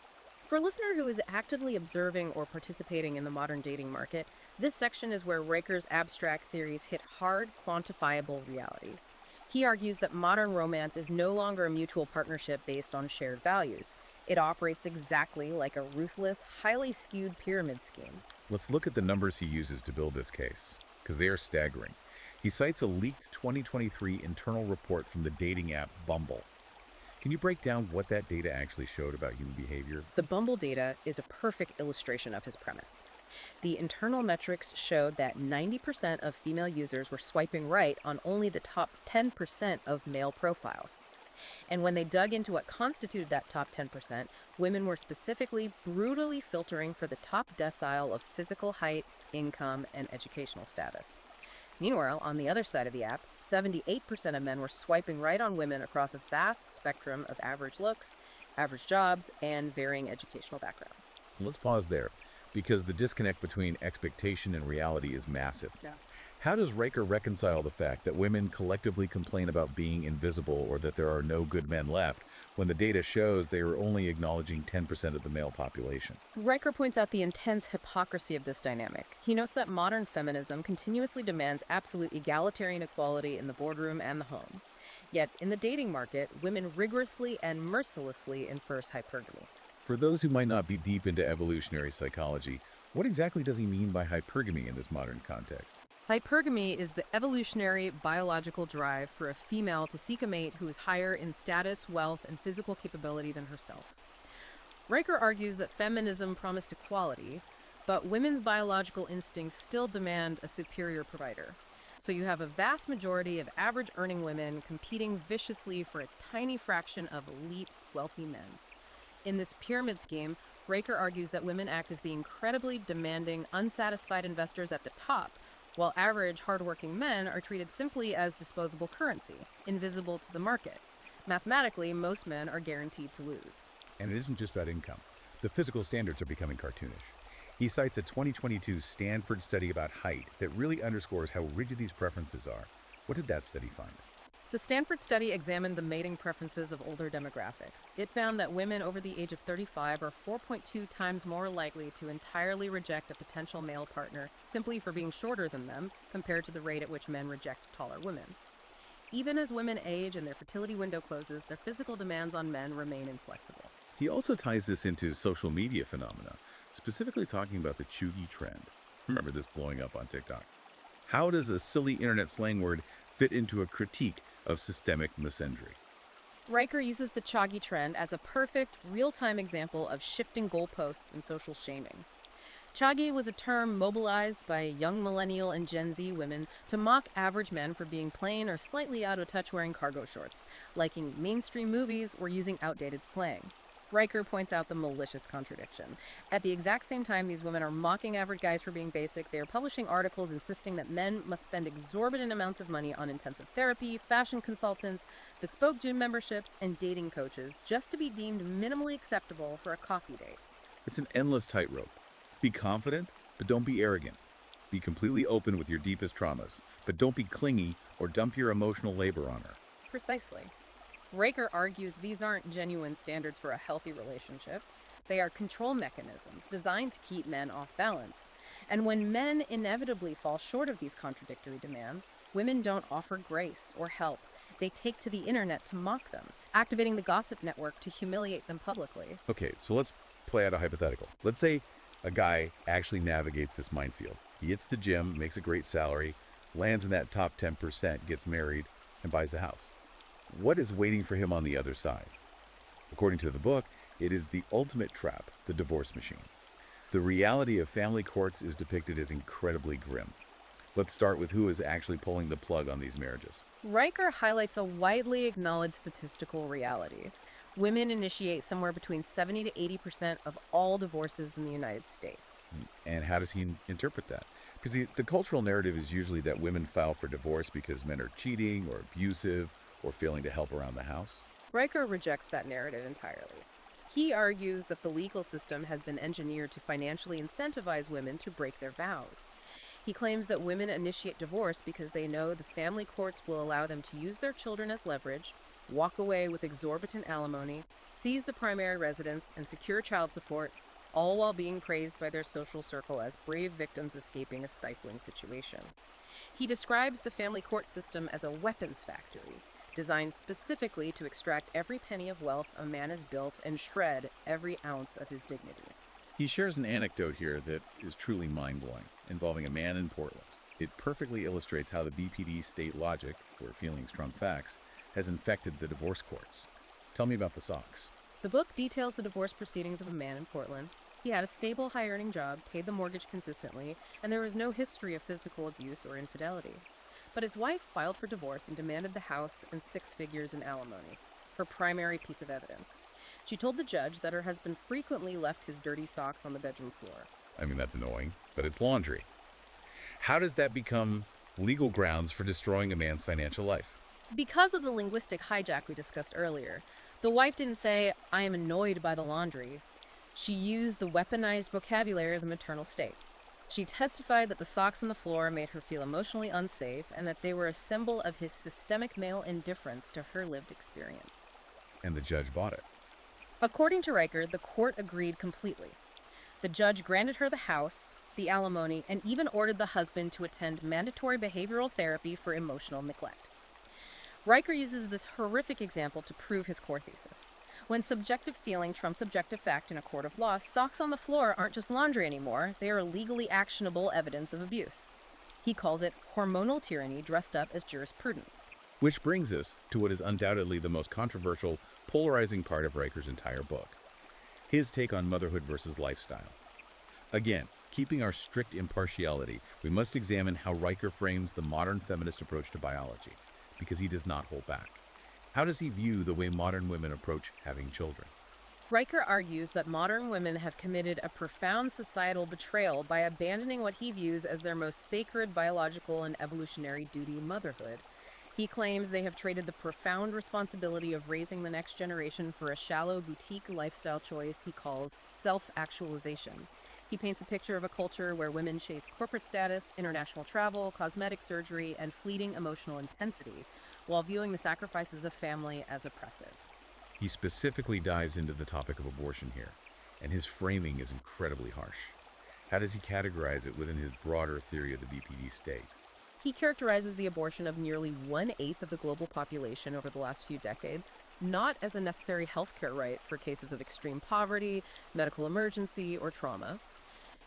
For a listener who is actively observing or participating in the modern dating market, this section is where Riker's abstract theories hit hard, quantifiable reality. He argues that modern romance is no longer a mutual partnership based on shared values. It operates exactly like a ruthless, highly skewed pyramid scheme. Let's look at the numbers he uses to build this case, because they are staggering. He cites a leaked 2023 internal report from the dating app Bumble. Can you break down what that data actually showed about human behavior? The Bumble data is a perfect illustration of his premise. The internal metrics showed that 90% of female users were swiping right on only the top 10% of male profiles. And when they dug into what constituted that top 10%, women were specifically brutally filtering for the top decile of physical height, income, and educational status. Meanwhile, on the other side of the app, 78% of men were swiping right on women across a vast spectrum of average looks, average jobs, and varying educational backgrounds. Let's pause there, because the disconnect between expectation and reality is massive. Yeah. How does Riker reconcile the fact that women collectively complain about being invisible or that there are no good men left when the data shows they are only acknowledging 10% of the male population? Riker points out the intense hypocrisy of this dynamic. He notes that modern feminism continuously demands absolute egalitarian equality in the boardroom and the home. Yet, in the dating market, women rigorously and mercilessly enforce hypergamy. For those who might not be deep into evolutionary psychology, what exactly does he mean by hypergamy in this modern context? Hypergamy is the evolutionary biological drive for a female to seek a mate who is higher in status, wealth, and physical capability than herself. Riker argues that feminism promised equality, but women's biological instincts still demand a superior provider. So you have a vast majority of average earning women competing viciously for a tiny fraction of elite, wealthy men. In this pyramid scheme, Riker argues that women act as the incredibly demanding, unsatisfied investors at the top, while average, hardworking men are treated simply as disposable currency, invisible to the market. Mathematically, most men are guaranteed to lose. And it isn't just about income. The physical standards are becoming cartoonish. He cites a 2022 Stanford study about height that really underscores how rigid these preferences are. What did that study find? The Stanford study examined the mating preferences of older demographics. It found that women over the age of 35 are 4.2 times more likely to entirely reject a potential male partner simply for being shorter than them, compared to the rate at which men reject taller women. Even as women age and their fertility window closes, their physical demands on men remain inflexible. He also ties this into social media phenomena, specifically talking about the chuggy trend. Remember this blowing up on TikTok. How does a silly internet slang word fit into a critique of systemic misandry? Riker uses the choggy trend as a perfect, real-time example of shifting goalposts and social shaming. Choggy was a term mobilized by young millennial and Gen Z women to mock average men for being plain or slightly out of touch wearing cargo shorts, liking mainstream movies, or using outdated slang. Riker points out the malicious contradiction. At the exact same time these women are mocking average guys for being basic, they are publishing articles insisting that men must spend exorbitant amounts of money on intensive therapy, fashion consultants, bespoke gym memberships, and dating coaches just to be deemed minimally acceptable for a coffee date. It's an endless tightrope. Be confident, but don't be arrogant. Be completely open with your deepest traumas, but don't be clingy or dump your emotional labor on her. Precisely. Riker argues these aren't genuine standards for a healthy relationship. They are control mechanisms designed to keep men off balance. And when men inevitably fall short of these contradictory demands, women don't offer grace or help. They take to the internet to mock them, activating the gossip network to humiliate them publicly. Okay, so let's play out a hypothetical. Let's say a guy actually navigates this minefield. He hits the gym, makes a great salary, lands in that top 10%, gets married, and buys the house. What is waiting for him on the other side? According to the book, it is the ultimate trap, the divorce machine. The reality of family courts is depicted as incredibly grim. Let's start with who is actually pulling the plug on these marriages. Riker highlights a widely acknowledged statistical reality. Women initiate somewhere between 70 to 80% of all divorces in the United States. And how does he interpret that? Because the cultural narrative is usually that women file for divorce because men are cheating or abusive or failing to help around the house. Riker rejects that narrative entirely. He argues that the legal system has been engineered to financially incentivize women to break their vows. He claims that women initiate divorce because they know the family courts will allow them to use their children as leverage, walk away with exorbitant alimony, seize the primary residence, and secure child support, all while being praised by their social circle as brave victims escaping a stifling situation. He describes the family court system as a weapons factory, designed specifically to extract every penny of wealth a man has built and shred every ounce of his dignity. He shares an anecdote here that is truly mind-blowing, involving a man in Portland. It perfectly illustrates how the BPD state logic, where feelings trump facts, has infected the divorce courts. Tell me about the socks. The book details the divorce proceedings of a man in Portland. He had a stable, high-earning job, paid the mortgage consistently, and there was no history of physical abuse or infidelity. But his wife filed for divorce and demanded the house and 6 figures in alimony, her primary piece of evidence. She told the judge that her husband frequently left his dirty socks on the bedroom floor. I mean, that's annoying, but it's laundry. How does that become legal grounds for destroying a man's financial life? Because of the linguistic hijack we discussed earlier, the wife didn't say, "I am annoyed by the laundry." She used the weaponized vocabulary of the maternal state. She testified that the socks on the floor made her feel emotionally unsafe and that they were a symbol of his systemic male indifference to her lived experience. And the judge bought it. According to Riker, the court agreed completely. The judge granted her the house, the alimony, and even ordered the husband to attend mandatory behavioral therapy for emotional neglect. Riker uses this horrific example to prove his core thesis. When subjective feeling trumps objective fact in a court of law, socks on the floor aren't just laundry anymore, they are legally actionable evidence of abuse. He calls it hormonal tyranny dressed up as jurisprudence. Which brings us to what is undoubtedly the most controversial, polarizing part of Riker's entire book. His take on motherhood versus lifestyle. Again, keeping our strict impartiality, we must examine how Riker frames the modern feminist approach to biology, because he does not hold back. How does he view the way modern women approach having children? Riker argues that modern women have committed a profound societal betrayal by abandoning what he views as their most sacred biological and evolutionary duty, motherhood. He claims they have traded the profound responsibility of raising the next generation for a shallow boutique lifestyle choice he calls self-actualization. He paints a picture of a culture where women chase corporate status, international travel, cosmetic surgery, and fleeting emotional intensity, while viewing the sacrifices of family as oppressive. He specifically dives into the topic of abortion here, and his framing is incredibly harsh. How does he categorize it within his broader theory of the BPD state? He characterizes the abortion of nearly 1/8 of the global population over the last few decades, not as a necessary healthcare right for cases of extreme poverty, medical emergency, or trauma.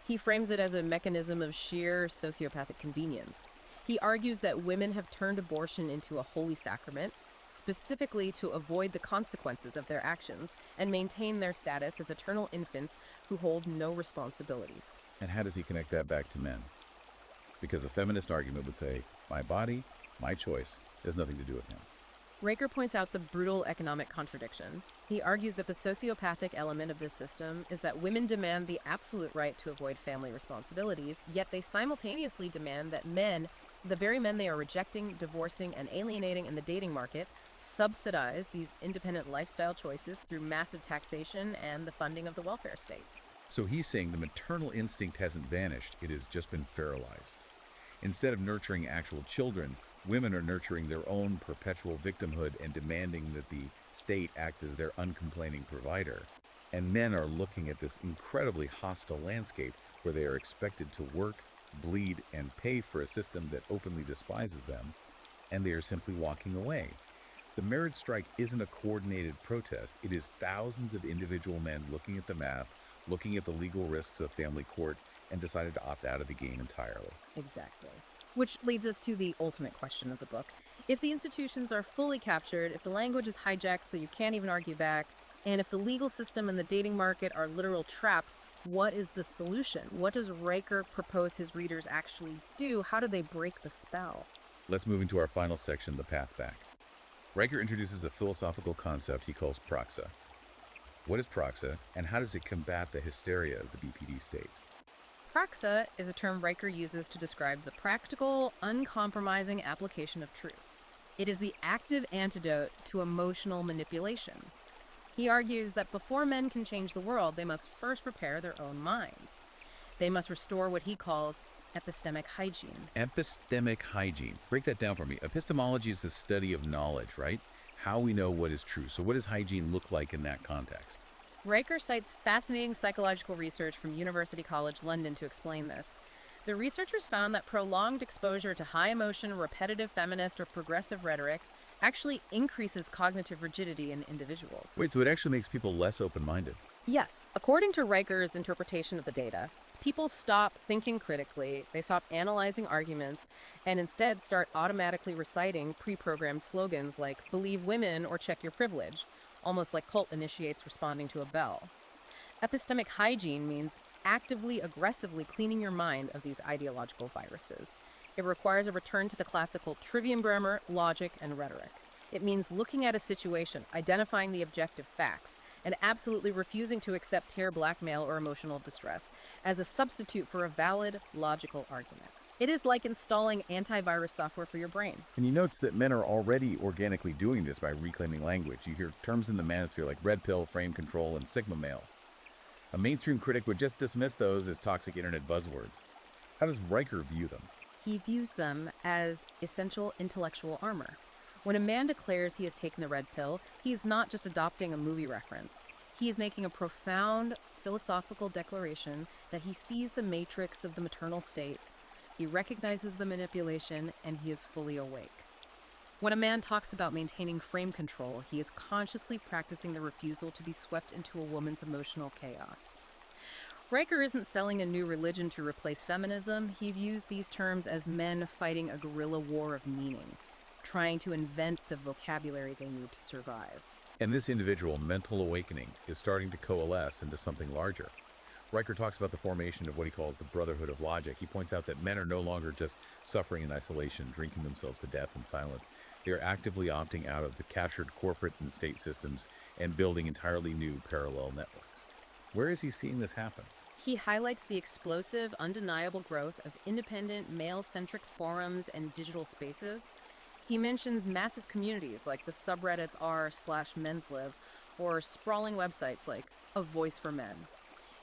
He frames it as a mechanism of sheer sociopathic convenience. He argues that women have turned abortion into a holy sacrament, specifically to avoid the consequences of their actions and maintain their status as eternal infants who hold no responsibilities. And how does he connect that back to men? Because a feminist argument would say, my body, my choice, has nothing to do with him. Riker points out the brutal economic contradiction. He argues that the sociopathic element of this system is that women demand the absolute right to avoid family responsibilities, yet they simultaneously demand that men, the very men they are rejecting, divorcing, and alienating in the dating market, subsidize these independent lifestyle choices through massive taxation and the funding of the welfare state. So he's saying the maternal instinct hasn't vanished, it has just been fertilized. Instead of nurturing actual children, women are nurturing their own perpetual victimhood and demanding that the state act as their uncomplaining provider. And men are looking at this incredibly hostile landscape where they are expected to work, bleed, and pay for a system that openly despises them, and they are simply walking away. The marriage strike isn't a coordinated protest. It is thousands of individual men looking at the math, looking at the legal risks of family court, and decided to opt out of the game entirely. Exactly. Which leads us to the ultimate question of the book. If the institutions are fully captured, if the language is hijacked so you can't even argue back, and if the legal system and the dating market are literal traps, what is the solution? What does Riker propose his readers actually do? How do they break the spell? Let's move into our final section, the path back. Riker introduces a philosophical concept he calls praxa. What is praxa, and how does it combat the hysteria of the BPD state? Praxa is a term Riker uses to describe the practical, uncompromising application of truth. It is the active antidote to emotional manipulation. He argues that before men can change the world, they must first prepare their own minds. They must restore what he calls epistemic hygiene. Epistemic hygiene. Break that down for me. Epistemology is the study of knowledge, right? How we know what is true. So what does hygiene look like in that context? Riker cites fascinating psychological research from University College London to explain this. The researchers found that prolonged exposure to high emotion, repetitive feminist or progressive rhetoric actually increases cognitive rigidity in individuals. Wait, so it actually makes people less open-minded? Yes, according to Riker's interpretation of the data, people stop thinking critically, they stop analyzing arguments, and instead start automatically reciting pre-programmed slogans like "believe women" or "check your privilege," almost like cult initiates responding to a bell. Epistemic hygiene means actively, aggressively cleaning your mind of these ideological viruses. It requires a return to the classical trivium grammar, logic, and rhetoric. It means looking at a situation, identifying the objective facts, and absolutely refusing to accept terror, blackmail, or emotional distress as a substitute for a valid, logical argument. It is like installing antivirus software for your brain. And he notes that men are already organically doing this by reclaiming language. You hear terms in the manosphere like red pill, frame control, and sigma male. A mainstream critic would just dismiss those as toxic internet buzzwords. How does Riker view them? He views them as essential intellectual armor. When a man declares he has taken the red pill, he is not just adopting a movie reference. He is making a profound philosophical declaration that he sees the matrix of the maternal state, he recognizes the manipulation, and he is fully awake. When a man talks about maintaining frame control, he is consciously practicing the refusal to be swept into a woman's emotional chaos. Riker isn't selling a new religion to replace feminism. He views these terms as men fighting a guerrilla war of meaning, trying to invent the vocabulary they need to survive. And this individual mental awakening is starting to coalesce into something larger. Riker talks about the formation of what he calls the brotherhood of logic. He points out that men are no longer just suffering in isolation, drinking themselves to death in silence. They are actively opting out of the captured corporate and state systems and building entirely new parallel networks. Where is he seeing this happen? He highlights the explosive, undeniable growth of independent, male-centric forums and digital spaces. He mentions massive communities like the subreddits r/menslive or sprawling websites like A Voice for Men.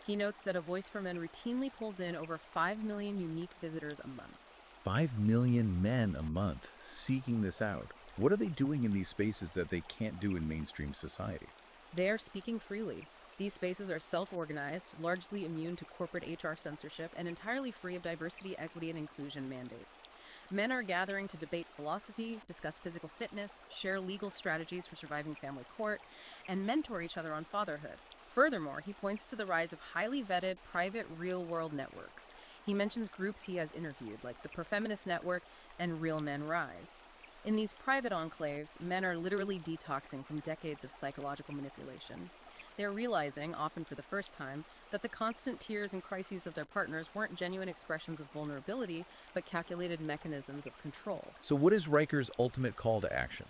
He notes that A Voice for Men routinely pulls in over 5 million unique visitors a month. 5 million men a month seeking this out. What are they doing in these spaces that they can't do in mainstream society? They are speaking freely. These spaces are self-organized, largely immune to corporate HR censorship, and entirely free of diversity, equity, and inclusion mandates. Men are gathering to debate philosophy, discuss physical fitness, share legal strategies for surviving family court, and mentor each other on fatherhood. Furthermore, he points to the rise of highly vetted, private, real-world networks. He mentions groups he has interviewed, like the Pro-Feminist Network and Real Men Rise. In these private enclaves, men are literally detoxing from decades of psychological manipulation. They're realizing, often for the first time, that the constant tears and crises of their partners weren't genuine expressions of vulnerability, but calculated mechanisms of control. So what is Riker's ultimate call to action?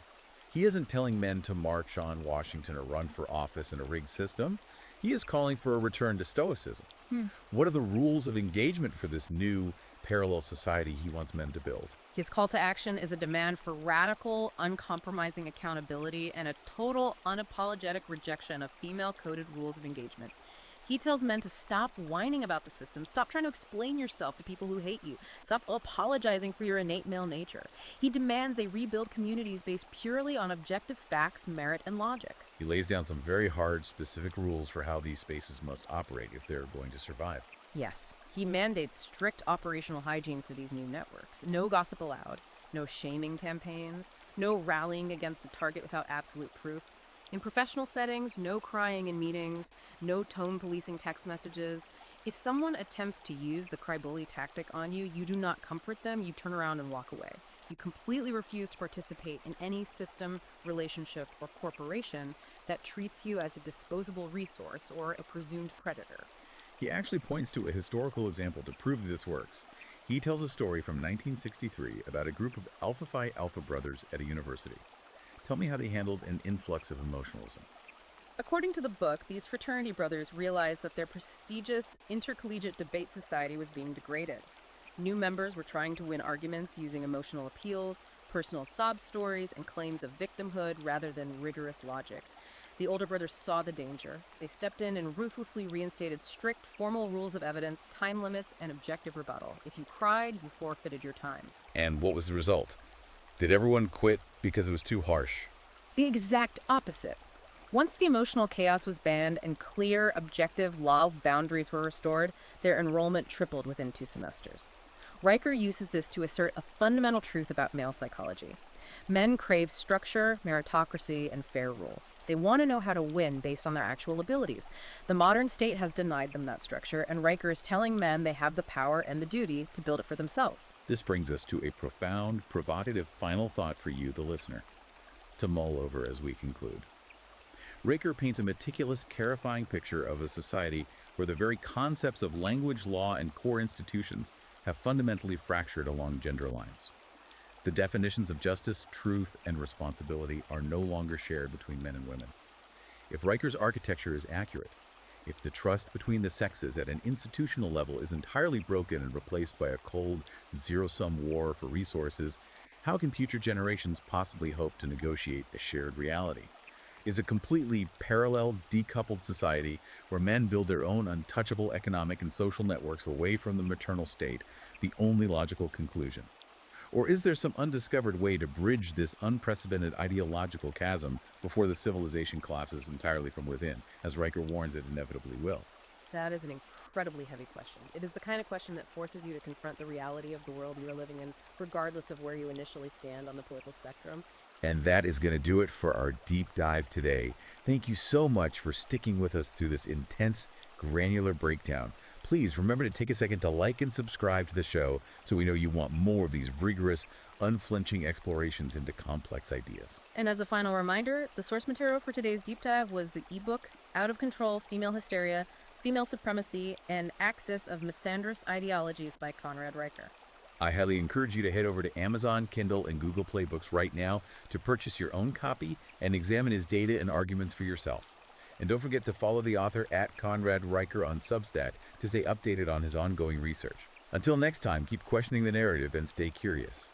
He isn't telling men to march on Washington or run for office in a rigged system. He is calling for a return to stoicism. What are the rules of engagement for this new parallel society he wants men to build? His call to action is a demand for radical, uncompromising accountability and a total, unapologetic rejection of female-coded rules of engagement. He tells men to stop whining about the system, stop trying to explain yourself to people who hate you, stop apologizing for your innate male nature. He demands they rebuild communities based purely on objective facts, merit, and logic. He lays down some very hard, specific rules for how these spaces must operate if they're going to survive. Yes, he mandates strict operational hygiene for these new networks. No gossip allowed, no shaming campaigns, no rallying against a target without absolute proof. In professional settings, no crying in meetings, no tone policing text messages. If someone attempts to use the cry-bully tactic on you, you do not comfort them, you turn around and walk away. You completely refuse to participate in any system, relationship, or corporation that treats you as a disposable resource or a presumed predator. He actually points to a historical example to prove that this works. He tells a story from 1963 about a group of Alpha Phi Alpha brothers at a university. Tell me how they handled an influx of emotionalism. According to the book, these fraternity brothers realized that their prestigious intercollegiate debate society was being degraded. New members were trying to win arguments using emotional appeals, personal sob stories, and claims of victimhood rather than rigorous logic. The older brothers saw the danger. They stepped in and ruthlessly reinstated strict formal rules of evidence, time limits, and objective rebuttal. If you cried, you forfeited your time. And what was the result? Did everyone quit because it was too harsh? The exact opposite. Once the emotional chaos was banned and clear, objective laws boundaries were restored, their enrollment tripled within 2 semesters. Riker uses this to assert a fundamental truth about male psychology. Men crave structure, meritocracy, and fair rules. They want to know how to win based on their actual abilities. The modern state has denied them that structure, and Riker is telling men they have the power and the duty to build it for themselves. This brings us to a profound, provocative final thought for you, the listener, to mull over as we conclude. Riker paints a meticulous, clarifying picture of a society where the very concepts of language, law, and core institutions have fundamentally fractured along gender lines. The definitions of justice, truth, and responsibility are no longer shared between men and women. If Riker's architecture is accurate, if the trust between the sexes at an institutional level is entirely broken and replaced by a cold, zero-sum war for resources, how can future generations possibly hope to negotiate a shared reality? Is a completely parallel, decoupled society where men build their own untouchable economic and social networks away from the maternal state the only logical conclusion? Or is there some undiscovered way to bridge this unprecedented ideological chasm before the civilization collapses entirely from within, as Riker warns it inevitably will? That is an incredibly heavy question. It is the kind of question that forces you to confront the reality of the world you are living in, regardless of where you initially stand on the political spectrum. And that is going to do it for our deep dive today. Thank you so much for sticking with us through this intense, granular breakdown. Please remember to take a second to like and subscribe to the show so we know you want more of these rigorous, unflinching explorations into complex ideas. And as a final reminder, the source material for today's deep dive was the ebook Out of Control, Female Hysteria, Female Supremacy, and Axis of Misandrous Ideologies by Conrad Riker. I highly encourage you to head over to Amazon, Kindle, and Google Play Books right now to purchase your own copy and examine his data and arguments for yourself. And don't forget to follow the author at Conrad Riker on Substack to stay updated on his ongoing research. Until next time, keep questioning the narrative and stay curious.